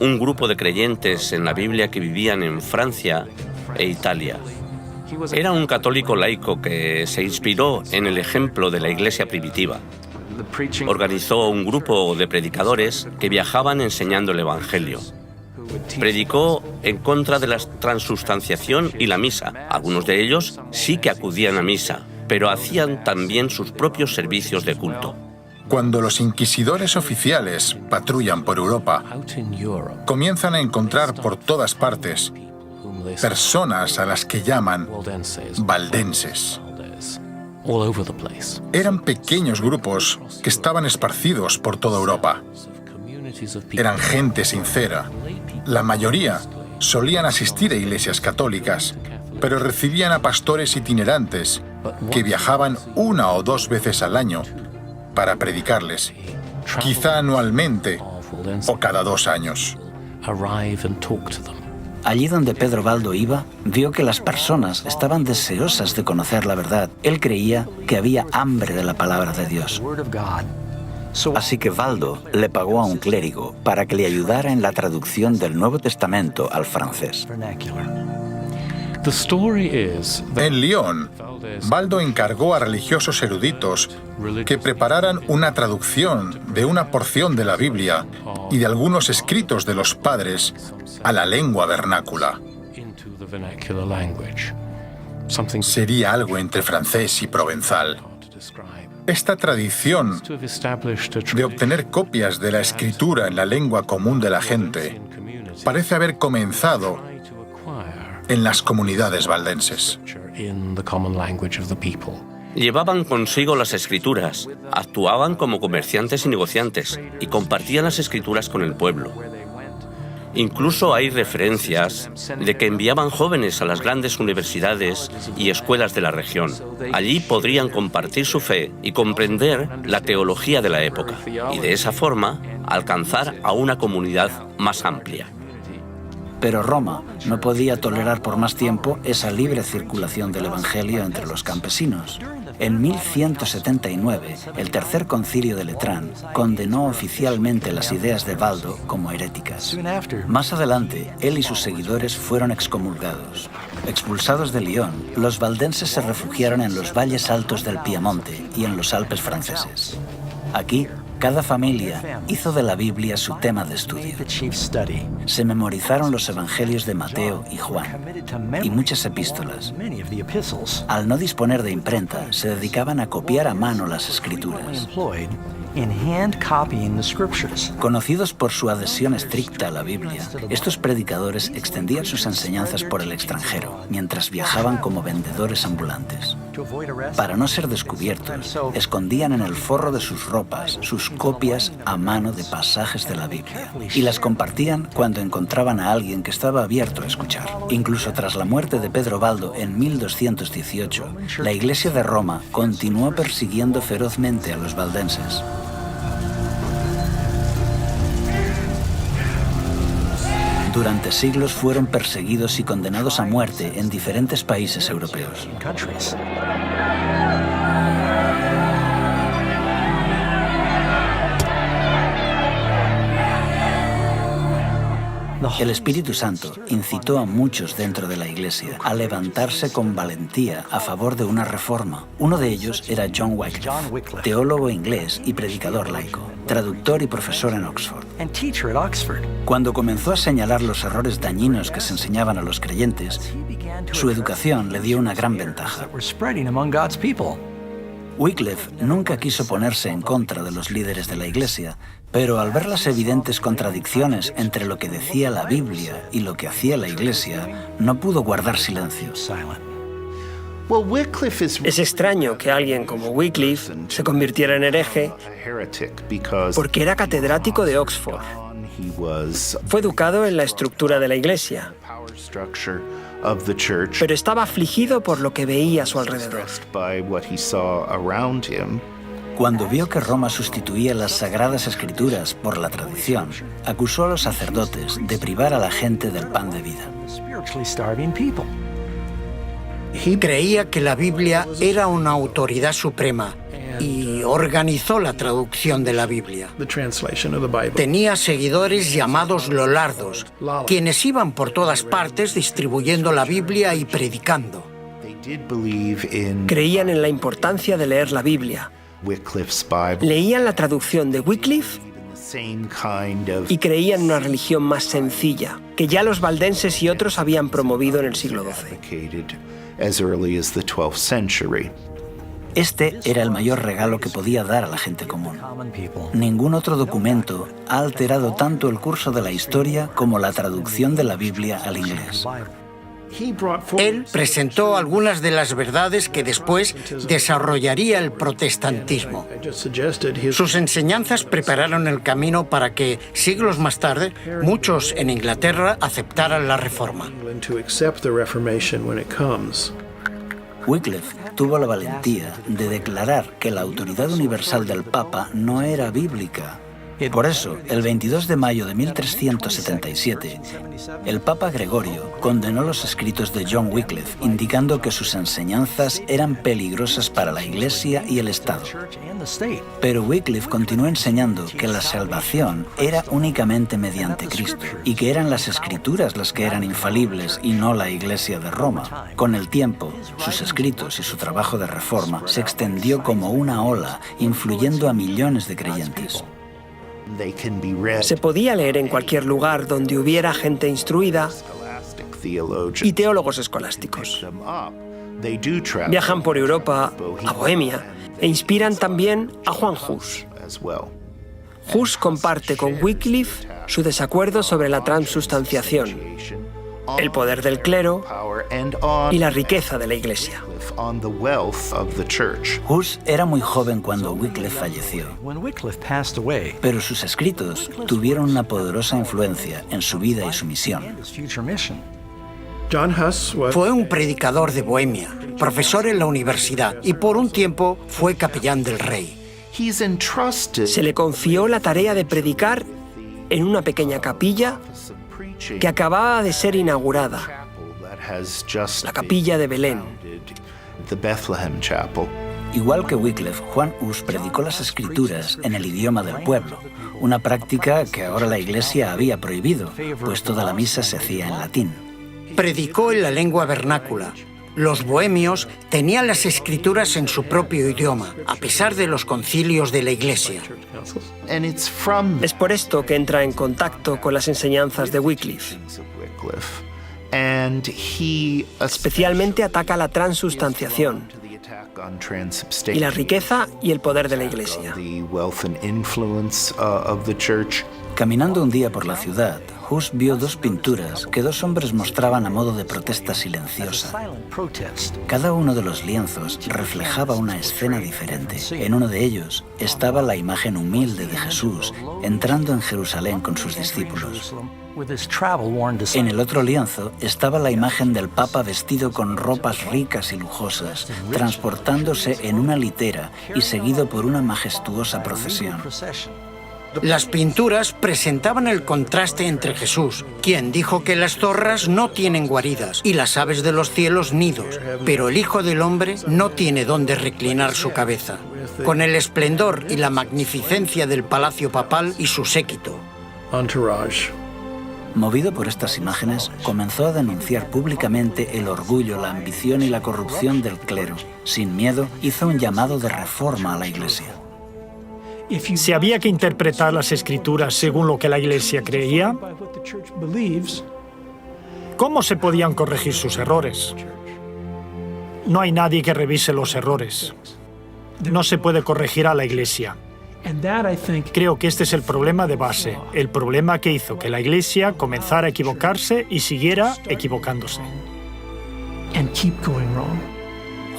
Speaker 5: un grupo de creyentes en la Biblia que vivían en Francia e Italia. Era un católico laico que se inspiró en el ejemplo de la iglesia primitiva. Organizó un grupo de predicadores que viajaban enseñando el Evangelio. Predicó en contra de la transustanciación y la misa. Algunos de ellos sí que acudían a misa, pero hacían también sus propios servicios de culto.
Speaker 10: Cuando los inquisidores oficiales patrullan por Europa, comienzan a encontrar por todas partes personas a las que llaman valdenses. Eran pequeños grupos que estaban esparcidos por toda Europa. Eran gente sincera. La mayoría solían asistir a iglesias católicas, pero recibían a pastores itinerantes que viajaban 1 o 2 veces al año para predicarles, quizá anualmente o cada 2 años.
Speaker 2: Allí donde Pedro Valdo iba, vio que las personas estaban deseosas de conocer la verdad. Él creía que había hambre de la palabra de Dios. Así que Valdo le pagó a un clérigo para que le ayudara en la traducción del Nuevo Testamento al francés.
Speaker 10: En Lyon, Valdo encargó a religiosos eruditos que prepararan una traducción de una porción de la Biblia y de algunos escritos de los padres a la lengua vernácula. Sería algo entre francés y provenzal. Esta tradición de obtener copias de la escritura en la lengua común de la gente parece haber comenzado en las comunidades valdenses.
Speaker 5: Llevaban consigo las escrituras, actuaban como comerciantes y negociantes y compartían las escrituras con el pueblo. Incluso hay referencias de que enviaban jóvenes a las grandes universidades y escuelas de la región. Allí podrían compartir su fe y comprender la teología de la época, y de esa forma alcanzar a una comunidad más amplia.
Speaker 2: Pero Roma no podía tolerar por más tiempo esa libre circulación del Evangelio entre los campesinos. En 1179, el Tercer Concilio de Letrán condenó oficialmente las ideas de Baldo como heréticas. Más adelante, él y sus seguidores fueron excomulgados. Expulsados de Lyon, los valdenses se refugiaron en los valles altos del Piamonte y en los Alpes franceses. Aquí, cada familia hizo de la Biblia su tema de estudio. Se memorizaron los evangelios de Mateo y Juan y muchas epístolas. Al no disponer de imprenta, se dedicaban a copiar a mano las escrituras. Conocidos por su adhesión estricta a la Biblia, estos predicadores extendían sus enseñanzas por el extranjero, mientras viajaban como vendedores ambulantes. Para no ser descubiertos, escondían en el forro de sus ropas sus copias a mano de pasajes de la Biblia y las compartían cuando encontraban a alguien que estaba abierto a escuchar. Incluso tras la muerte de Pedro Baldo en 1218, la Iglesia de Roma continuó persiguiendo ferozmente a los valdenses. Durante siglos fueron perseguidos y condenados a muerte en diferentes países europeos. El Espíritu Santo incitó a muchos dentro de la Iglesia a levantarse con valentía a favor de una reforma. Uno de ellos era John Wycliffe, teólogo inglés y predicador laico, traductor y profesor en Oxford. Cuando comenzó a señalar los errores dañinos que se enseñaban a los creyentes, su educación le dio una gran ventaja. Wycliffe nunca quiso ponerse en contra de los líderes de la Iglesia, pero al ver las evidentes contradicciones entre lo que decía la Biblia y lo que hacía la Iglesia, no pudo guardar silencio.
Speaker 11: Es extraño que alguien como Wycliffe se convirtiera en hereje porque era catedrático de Oxford. Fue educado en la estructura de la Iglesia, pero estaba afligido por lo que veía a su alrededor.
Speaker 2: Cuando vio que Roma sustituía las Sagradas Escrituras por la tradición, acusó a los sacerdotes de privar a la gente del pan de vida.
Speaker 4: Creía que la Biblia era una autoridad suprema y organizó la traducción de la Biblia. Tenía seguidores llamados lollardos, quienes iban por todas partes distribuyendo la Biblia y predicando.
Speaker 11: Creían en la importancia de leer la Biblia. Leían la traducción de Wycliffe y creían en una religión más sencilla, que ya los valdenses y otros habían promovido en el siglo XII.
Speaker 2: Este era el mayor regalo que podía dar a la gente común. Ningún otro documento ha alterado tanto el curso de la historia como la traducción de la Biblia al inglés.
Speaker 4: Él presentó algunas de las verdades que después desarrollaría el protestantismo. Sus enseñanzas prepararon el camino para que, siglos más tarde, muchos en Inglaterra aceptaran la Reforma.
Speaker 2: Wycliffe tuvo la valentía de declarar que la autoridad universal del Papa no era bíblica. Por eso, el 22 de mayo de 1377, el Papa Gregorio condenó los escritos de John Wycliffe, indicando que sus enseñanzas eran peligrosas para la Iglesia y el Estado. Pero Wycliffe continuó enseñando que la salvación era únicamente mediante Cristo y que eran las Escrituras las que eran infalibles y no la Iglesia de Roma. Con el tiempo, sus escritos y su trabajo de reforma se extendió como una ola, influyendo a millones de creyentes.
Speaker 11: Se podía leer en cualquier lugar donde hubiera gente instruida y teólogos escolásticos. Viajan por Europa, a Bohemia, e inspiran también a Juan Hus. Hus comparte con Wycliffe su desacuerdo sobre la transubstanciación, el poder del clero y la riqueza de la Iglesia.
Speaker 2: Hus era muy joven cuando Wycliffe falleció, pero sus escritos tuvieron una poderosa influencia en su vida y su misión.
Speaker 4: Fue un predicador de Bohemia, profesor en la universidad y por un tiempo fue capellán del rey.
Speaker 11: Se le confió la tarea de predicar en una pequeña capilla que acababa de ser inaugurada, la capilla de Belén.
Speaker 2: Igual que Wycliffe, Juan Hus predicó las escrituras en el idioma del pueblo, una práctica que ahora la Iglesia había prohibido, pues toda la misa se hacía en latín.
Speaker 4: Predicó en la lengua vernácula. Los bohemios tenían las escrituras en su propio idioma, a pesar de los concilios de la Iglesia.
Speaker 11: Es por esto que entra en contacto con las enseñanzas de Wycliffe. Especialmente ataca la transustanciación y la riqueza y el poder de la Iglesia.
Speaker 2: Caminando un día por la ciudad, Hus vio dos pinturas que dos hombres mostraban a modo de protesta silenciosa. Cada uno de los lienzos reflejaba una escena diferente. En uno de ellos estaba la imagen humilde de Jesús entrando en Jerusalén con sus discípulos. En el otro lienzo estaba la imagen del Papa vestido con ropas ricas y lujosas, transportándose en una litera y seguido por una majestuosa procesión.
Speaker 4: Las pinturas presentaban el contraste entre Jesús, quien dijo que las zorras no tienen guaridas y las aves de los cielos nidos, pero el Hijo del Hombre no tiene dónde reclinar su cabeza, con el esplendor y la magnificencia del palacio papal y su séquito.
Speaker 2: Movido por estas imágenes, comenzó a denunciar públicamente el orgullo, la ambición y la corrupción del clero. Sin miedo, hizo un llamado de reforma a la Iglesia.
Speaker 9: Si había que interpretar las Escrituras según lo que la Iglesia creía, ¿cómo se podían corregir sus errores? No hay nadie que revise los errores. No se puede corregir a la Iglesia. Creo que este es el problema de base, el problema que hizo que la Iglesia comenzara a equivocarse y siguiera equivocándose.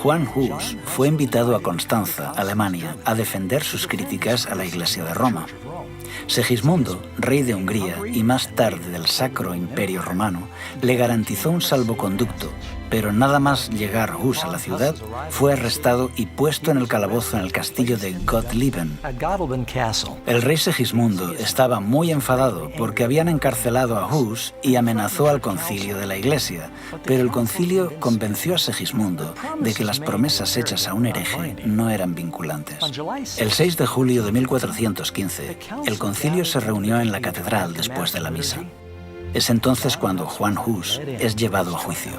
Speaker 2: Juan Hus fue invitado a Constanza, Alemania, a defender sus críticas a la Iglesia de Roma. Segismundo, rey de Hungría y más tarde del Sacro Imperio Romano, le garantizó un salvoconducto, pero nada más llegar Hus a la ciudad, fue arrestado y puesto en el calabozo en el castillo de Gottlieben. El rey Segismundo estaba muy enfadado porque habían encarcelado a Hus y amenazó al concilio de la Iglesia, pero el concilio convenció a Segismundo de que las promesas hechas a un hereje no eran vinculantes. El 6 de julio de 1415, el concilio se reunió en la catedral después de la misa. Es entonces cuando Juan Hus es llevado a juicio.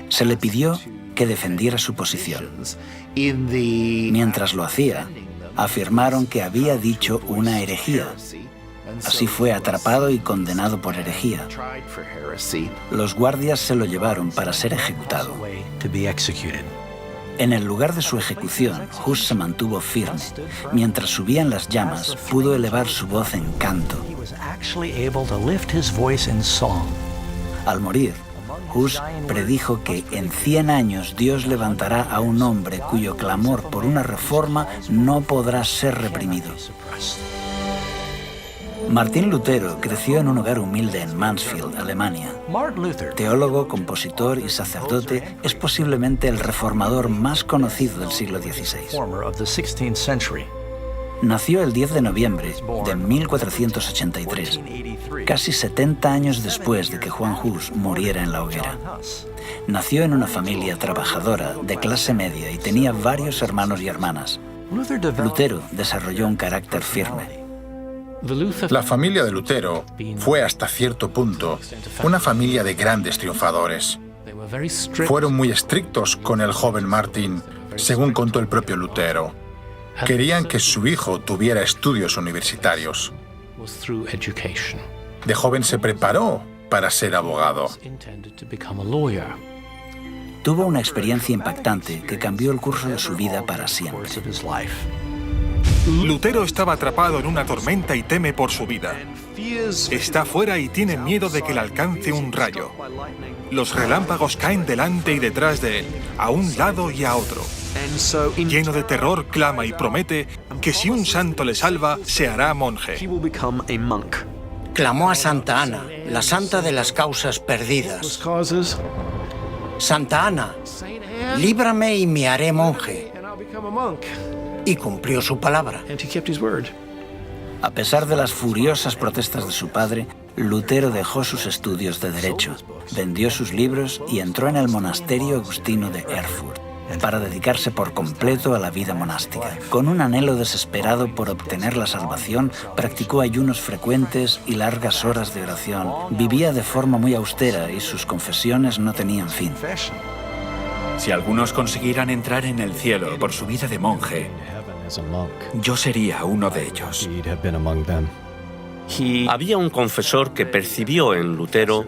Speaker 2: Se le pidió que defendiera su posición. Mientras lo hacía, afirmaron que había dicho una herejía. Así fue atrapado y condenado por herejía. Los guardias se lo llevaron para ser ejecutado. En el lugar de su ejecución, Hus se mantuvo firme. Mientras subían las llamas, pudo elevar su voz en canto. Al morir, Hus predijo que en 100 años Dios levantará a un hombre cuyo clamor por una reforma no podrá ser reprimido. Martín Lutero creció en un hogar humilde en Mansfield, Alemania. Teólogo, compositor y sacerdote, es posiblemente el reformador más conocido del siglo XVI. Nació el 10 de noviembre de 1483, casi 70 años después de que Juan Hus muriera en la hoguera. Nació en una familia trabajadora de clase media y tenía varios hermanos y hermanas. Lutero desarrolló un carácter firme.
Speaker 10: La familia de Lutero fue hasta cierto punto una familia de grandes triunfadores. Fueron muy estrictos con el joven Martín, según contó el propio Lutero. Querían que su hijo tuviera estudios universitarios. De joven se preparó para ser abogado.
Speaker 2: Tuvo una experiencia impactante que cambió el curso de su vida para siempre.
Speaker 8: Lutero estaba atrapado en una tormenta y teme por su vida. Está fuera y tiene miedo de que le alcance un rayo. Los relámpagos caen delante y detrás de él, a un lado y a otro. Lleno de terror, clama y promete que si un santo le salva, se hará monje.
Speaker 4: Clamó a Santa Ana, la santa de las causas perdidas. Santa Ana, líbrame y me haré monje. Y cumplió su palabra.
Speaker 2: A pesar de las furiosas protestas de su padre, Lutero dejó sus estudios de Derecho, vendió sus libros y entró en el monasterio agustino de Erfurt para dedicarse por completo a la vida monástica. Con un anhelo desesperado por obtener la salvación, practicó ayunos frecuentes y largas horas de oración. Vivía de forma muy austera y sus confesiones no tenían fin.
Speaker 1: Si algunos consiguieran entrar en el cielo por su vida de monje, yo sería uno de ellos.
Speaker 5: Había un confesor que percibió en Lutero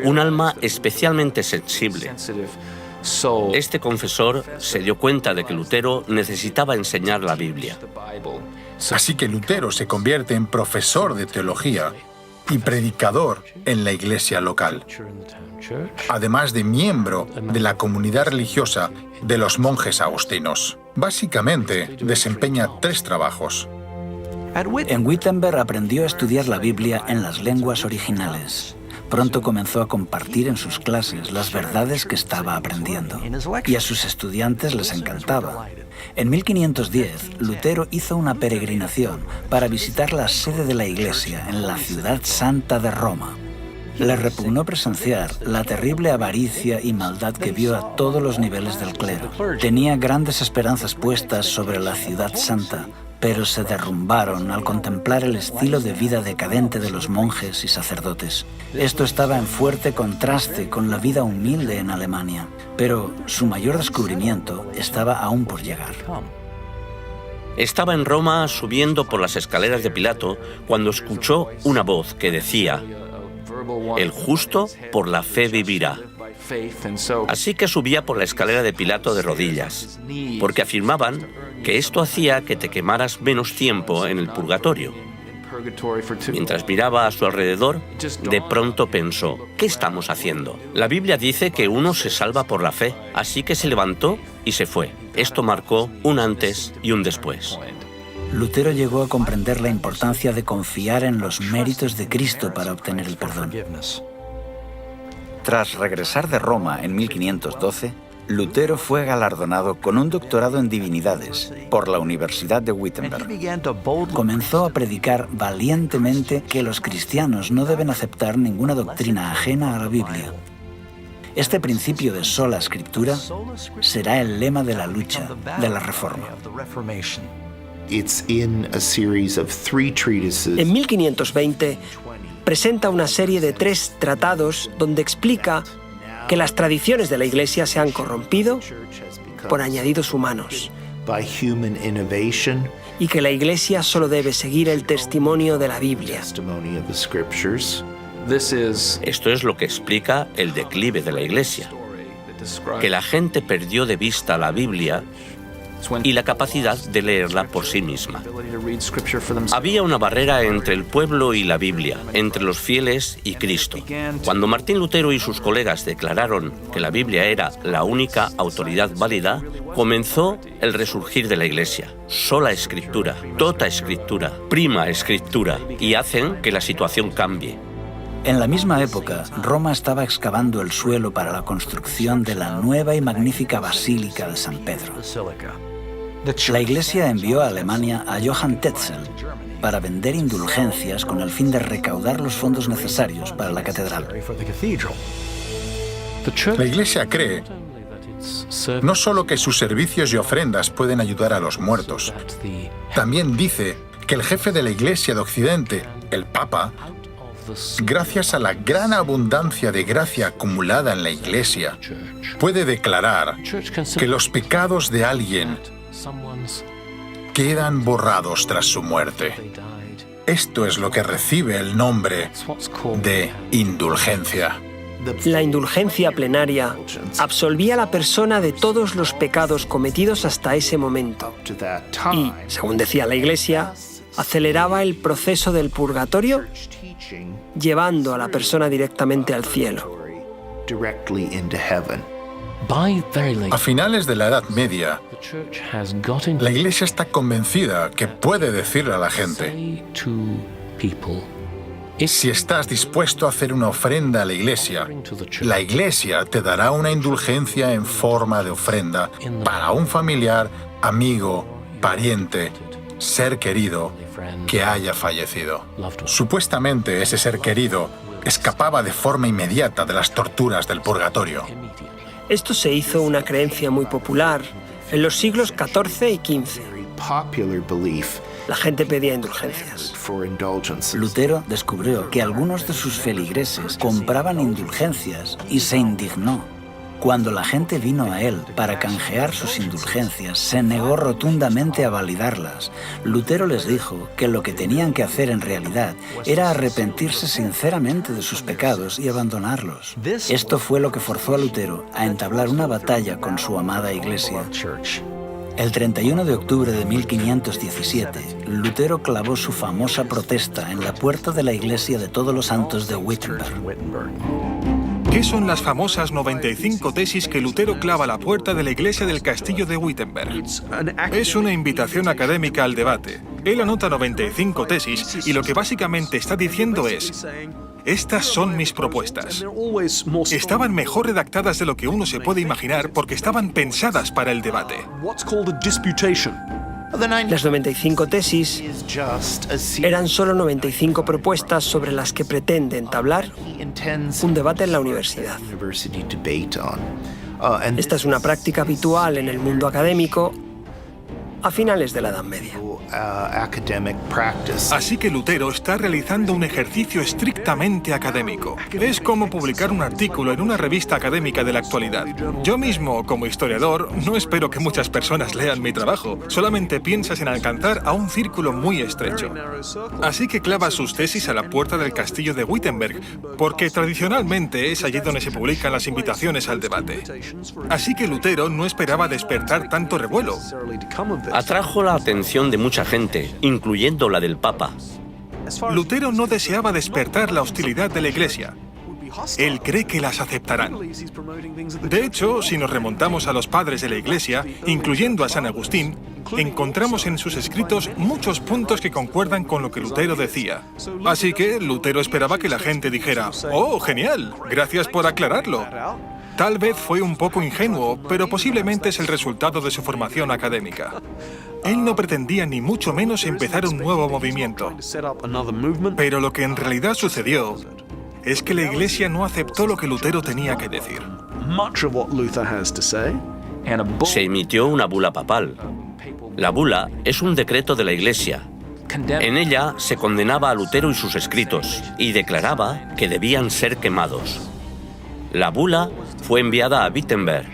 Speaker 5: un alma especialmente sensible. Este confesor se dio cuenta de que Lutero necesitaba enseñar la Biblia.
Speaker 10: Así que Lutero se convierte en profesor de teología y predicador en la iglesia local, además de miembro de la comunidad religiosa de los monjes agustinos. Básicamente, desempeña 3 trabajos.
Speaker 2: En Wittenberg aprendió a estudiar la Biblia en las lenguas originales. Pronto comenzó a compartir en sus clases las verdades que estaba aprendiendo, y a sus estudiantes les encantaba. En 1510, Lutero hizo una peregrinación para visitar la sede de la Iglesia en la ciudad santa de Roma. Le repugnó presenciar la terrible avaricia y maldad que vio a todos los niveles del clero. Tenía grandes esperanzas puestas sobre la ciudad santa, pero se derrumbaron al contemplar el estilo de vida decadente de los monjes y sacerdotes. Esto estaba en fuerte contraste con la vida humilde en Alemania, pero su mayor descubrimiento estaba aún por llegar.
Speaker 5: Estaba en Roma subiendo por las escaleras de Pilato cuando escuchó una voz que decía: «El justo por la fe vivirá». Así que subía por la escalera de Pilato de rodillas, porque afirmaban que esto hacía que te quemaras menos tiempo en el purgatorio. Mientras miraba a su alrededor, de pronto pensó: ¿qué estamos haciendo? La Biblia dice que uno se salva por la fe, así que se levantó y se fue. Esto marcó un antes y un después.
Speaker 2: Lutero llegó a comprender la importancia de confiar en los méritos de Cristo para obtener el perdón. Tras regresar de Roma en 1512, Lutero fue galardonado con un doctorado en divinidades por la Universidad de Wittenberg. Comenzó a predicar valientemente que los cristianos no deben aceptar ninguna doctrina ajena a la Biblia. Este principio de sola escritura será el lema de la lucha de la Reforma.
Speaker 11: En 1520, presenta una serie de 3 tratados donde explica que las tradiciones de la Iglesia se han corrompido por añadidos humanos y que la Iglesia solo debe seguir el testimonio de la Biblia.
Speaker 5: Esto es lo que explica el declive de la Iglesia, que la gente perdió de vista la Biblia y la capacidad de leerla por sí misma. Había una barrera entre el pueblo y la Biblia, entre los fieles y Cristo. Cuando Martín Lutero y sus colegas declararon que la Biblia era la única autoridad válida, comenzó el resurgir de la Iglesia. Sola escritura, tota escritura, prima escritura, y hacen que la situación cambie.
Speaker 2: En la misma época, Roma estaba excavando el suelo para la construcción de la nueva y magnífica Basílica de San Pedro. La Iglesia envió a Alemania a Johann Tetzel para vender indulgencias con el fin de recaudar los fondos necesarios para la catedral.
Speaker 10: La Iglesia cree no solo que sus servicios y ofrendas pueden ayudar a los muertos, también dice que el jefe de la Iglesia de Occidente, el Papa, gracias a la gran abundancia de gracia acumulada en la Iglesia, puede declarar que los pecados de alguien quedan borrados tras su muerte. Esto es lo que recibe el nombre de indulgencia.
Speaker 11: La indulgencia plenaria absolvía a la persona de todos los pecados cometidos hasta ese momento y, según decía la Iglesia, aceleraba el proceso del purgatorio, llevando a la persona directamente al cielo.
Speaker 10: A finales de la Edad Media, la Iglesia está convencida que puede decirle a la gente: si estás dispuesto a hacer una ofrenda a la Iglesia te dará una indulgencia en forma de ofrenda para un familiar, amigo, pariente ser querido que haya fallecido. Supuestamente ese ser querido escapaba de forma inmediata de las torturas del purgatorio.
Speaker 11: Esto se hizo una creencia muy popular en los siglos XIV y XV. La gente pedía indulgencias.
Speaker 2: Lutero descubrió que algunos de sus feligreses compraban indulgencias y se indignó. Cuando la gente vino a él para canjear sus indulgencias, se negó rotundamente a validarlas. Lutero les dijo que lo que tenían que hacer en realidad era arrepentirse sinceramente de sus pecados y abandonarlos. Esto fue lo que forzó a Lutero a entablar una batalla con su amada Iglesia. El 31 de octubre de 1517, Lutero clavó su famosa protesta en la puerta de la iglesia de Todos los Santos de Wittenberg.
Speaker 8: ¿Qué son las famosas 95 tesis que Lutero clava a la puerta de la iglesia del castillo de Wittenberg? Es una invitación académica al debate. Él anota 95 tesis y lo que básicamente está diciendo es: estas son mis propuestas. Estaban mejor redactadas de lo que uno se puede imaginar porque estaban pensadas para el debate.
Speaker 11: Las 95 tesis eran solo 95 propuestas sobre las que pretende entablar un debate en la universidad. Esta es una práctica habitual en el mundo académico a finales de la Edad Media.
Speaker 8: Así que Lutero está realizando un ejercicio estrictamente académico. Es como publicar un artículo en una revista académica de la actualidad. Yo mismo, como historiador, no espero que muchas personas lean mi trabajo. Solamente piensas en alcanzar a un círculo muy estrecho. Así que clava sus tesis a la puerta del castillo de Wittenberg, porque tradicionalmente es allí donde se publican las invitaciones al debate. Así que Lutero no esperaba despertar tanto revuelo.
Speaker 5: Atrajo la atención de mucha gente, incluyendo la del Papa.
Speaker 8: Lutero no deseaba despertar la hostilidad de la Iglesia. Él cree que las aceptarán. De hecho, si nos remontamos a los padres de la Iglesia, incluyendo a San Agustín, encontramos en sus escritos muchos puntos que concuerdan con lo que Lutero decía. Así que Lutero esperaba que la gente dijera: «Oh, genial, gracias por aclararlo». Tal vez fue un poco ingenuo, pero posiblemente es el resultado de su formación académica. Él no pretendía ni mucho menos empezar un nuevo movimiento. Pero lo que en realidad sucedió es que la Iglesia no aceptó lo que Lutero tenía que decir.
Speaker 5: Se emitió una bula papal. La bula es un decreto de la Iglesia. En ella se condenaba a Lutero y sus escritos y declaraba que debían ser quemados. La bula fue enviada a Wittenberg,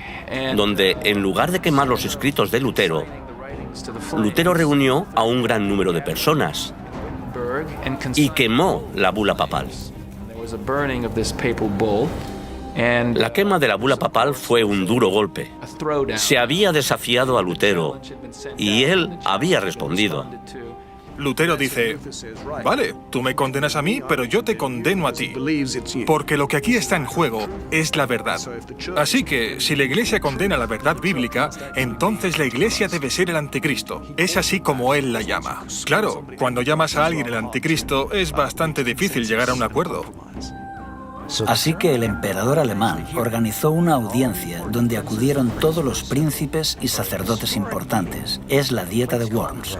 Speaker 5: donde, en lugar de quemar los escritos de Lutero, Lutero reunió a un gran número de personas y quemó la bula papal. La quema de la bula papal fue un duro golpe. Se había desafiado a Lutero y él había respondido.
Speaker 8: Lutero dice: «Vale, tú me condenas a mí, pero yo te condeno a ti, porque lo que aquí está en juego es la verdad. Así que, si la Iglesia condena la verdad bíblica, entonces la Iglesia debe ser el anticristo. Es así como él la llama». Claro, cuando llamas a alguien el anticristo, es bastante difícil llegar a un acuerdo.
Speaker 2: Así que el emperador alemán organizó una audiencia donde acudieron todos los príncipes y sacerdotes importantes. Es la Dieta de Worms.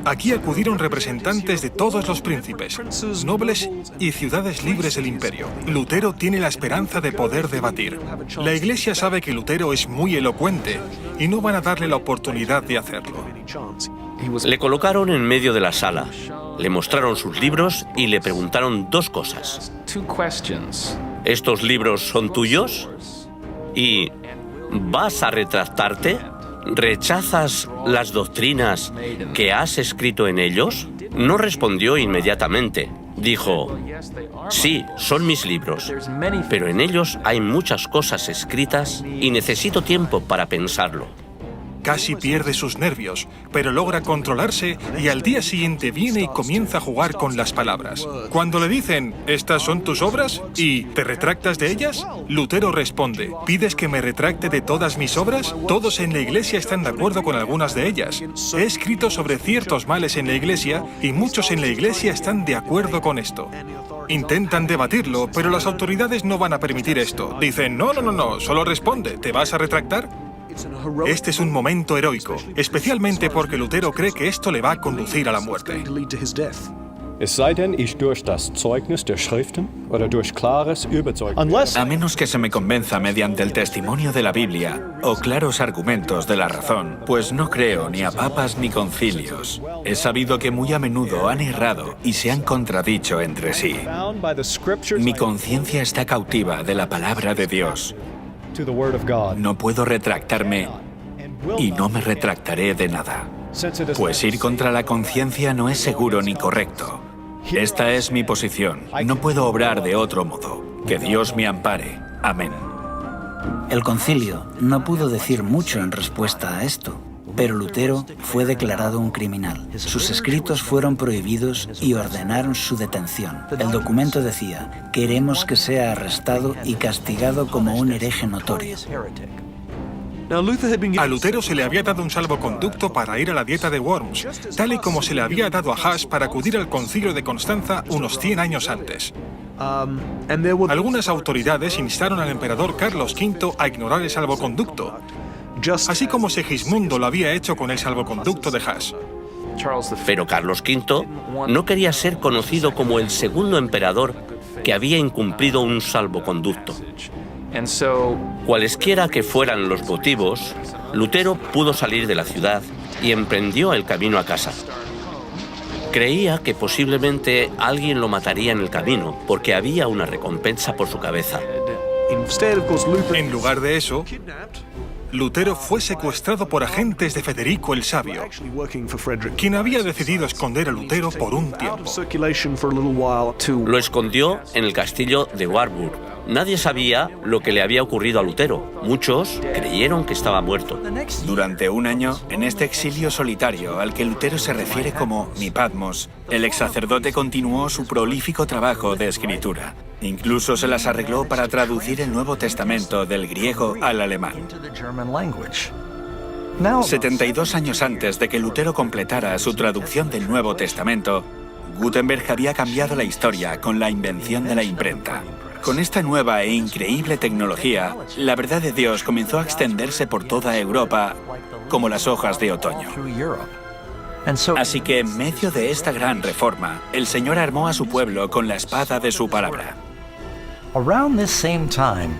Speaker 8: Aquí acudieron representantes de todos los príncipes, nobles y ciudades libres del imperio. Lutero tiene la esperanza de poder debatir. La Iglesia sabe que Lutero es muy elocuente y no van a darle la oportunidad de hacerlo.
Speaker 5: Le colocaron en medio de la sala, le mostraron sus libros y le preguntaron dos cosas. ¿Estos libros son tuyos? ¿Y vas a retractarte? ¿Rechazas las doctrinas que has escrito en ellos? No respondió inmediatamente. Dijo: «Sí, son mis libros, pero en ellos hay muchas cosas escritas y necesito tiempo para pensarlo».
Speaker 8: Casi pierde sus nervios, pero logra controlarse y al día siguiente viene y comienza a jugar con las palabras. Cuando le dicen: «¿Estas son tus obras?» y «¿te retractas de ellas?», Lutero responde: «¿Pides que me retracte de todas mis obras? Todos en la Iglesia están de acuerdo con algunas de ellas. He escrito sobre ciertos males en la Iglesia y muchos en la Iglesia están de acuerdo con esto». Intentan debatirlo, pero las autoridades no van a permitir esto. Dicen: «No, solo responde, ¿te vas a retractar?». Este es un momento heroico, especialmente porque Lutero cree que esto le va a conducir a la muerte.
Speaker 1: A menos que se me convenza mediante el testimonio de la Biblia o claros argumentos de la razón, pues no creo ni a papas ni concilios. He sabido que muy a menudo han errado y se han contradicho entre sí. Mi conciencia está cautiva de la palabra de Dios. No puedo retractarme y no me retractaré de nada. Pues ir contra la conciencia no es seguro ni correcto. Esta es mi posición. No puedo obrar de otro modo. Que Dios me ampare. Amén.
Speaker 2: El concilio no pudo decir mucho en respuesta a esto, pero Lutero fue declarado un criminal. Sus escritos fueron prohibidos y ordenaron su detención. El documento decía: queremos que sea arrestado y castigado como un hereje notorio.
Speaker 8: A Lutero se le había dado un salvoconducto para ir a la dieta de Worms, tal y como se le había dado a Huss para acudir al concilio de Constanza unos 100 años antes. Algunas autoridades instaron al emperador Carlos V a ignorar el salvoconducto, así como Segismundo lo había hecho con el salvoconducto de Huss.
Speaker 5: Pero Carlos V no quería ser conocido como el segundo emperador que había incumplido un salvoconducto. Cualesquiera que fueran los motivos, Lutero pudo salir de la ciudad y emprendió el camino a casa. Creía que posiblemente alguien lo mataría en el camino, porque había una recompensa por su cabeza.
Speaker 8: En lugar de eso, Lutero fue secuestrado por agentes de Federico el Sabio, quien había decidido esconder a Lutero por un tiempo.
Speaker 5: Lo escondió en el castillo de Warburg. Nadie sabía lo que le había ocurrido a Lutero. Muchos creyeron que estaba muerto.
Speaker 1: Durante un año, en este exilio solitario al que Lutero se refiere como mi Patmos, el ex sacerdote continuó su prolífico trabajo de escritura. Incluso se las arregló para traducir el Nuevo Testamento del griego al alemán. 72 años antes de que Lutero completara su traducción del Nuevo Testamento, Gutenberg había cambiado la historia con la invención de la imprenta. Con esta nueva e increíble tecnología, la verdad de Dios comenzó a extenderse por toda Europa como las hojas de otoño. Así que en medio de esta gran reforma, el Señor armó a su pueblo con la espada de su palabra.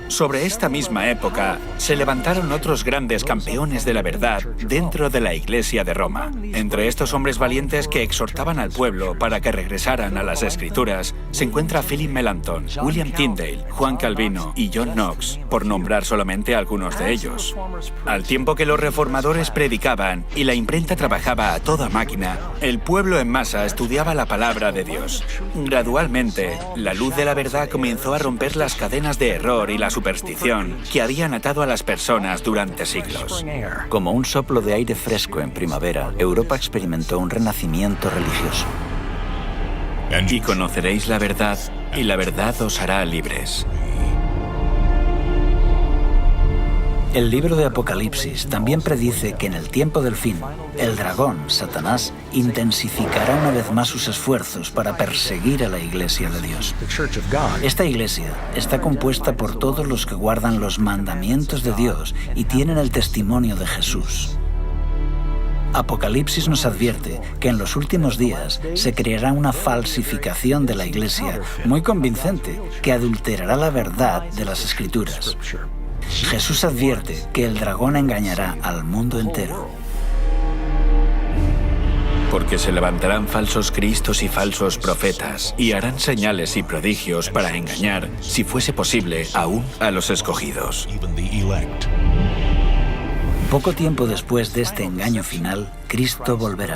Speaker 1: Sobre esta misma época, se levantaron otros grandes campeones de la verdad dentro de la Iglesia de Roma. Entre estos hombres valientes que exhortaban al pueblo para que regresaran a las Escrituras, se encuentra Philip Melanchthon, William Tyndale, Juan Calvino y John Knox, por nombrar solamente algunos de ellos. Al tiempo que los reformadores predicaban y la imprenta trabajaba a toda máquina, el pueblo en masa estudiaba la palabra de Dios. Gradualmente, la luz de la verdad comenzó a romper las cadenas de error y la superstición que habían atado a las personas durante siglos.
Speaker 2: Como un soplo de aire fresco en primavera, Europa experimentó un renacimiento religioso.
Speaker 1: Y conoceréis la verdad, y la verdad os hará libres.
Speaker 2: El libro de Apocalipsis también predice que en el tiempo del fin, el dragón, Satanás, intensificará una vez más sus esfuerzos para perseguir a la Iglesia de Dios. Esta Iglesia está compuesta por todos los que guardan los mandamientos de Dios y tienen el testimonio de Jesús. Apocalipsis nos advierte que en los últimos días se creará una falsificación de la Iglesia muy convincente que adulterará la verdad de las Escrituras. Jesús advierte que el dragón engañará al mundo entero.
Speaker 1: Porque se levantarán falsos cristos y falsos profetas, y harán señales y prodigios para engañar, si fuese posible, aún a los escogidos.
Speaker 2: Poco tiempo después de este engaño final, Cristo volverá.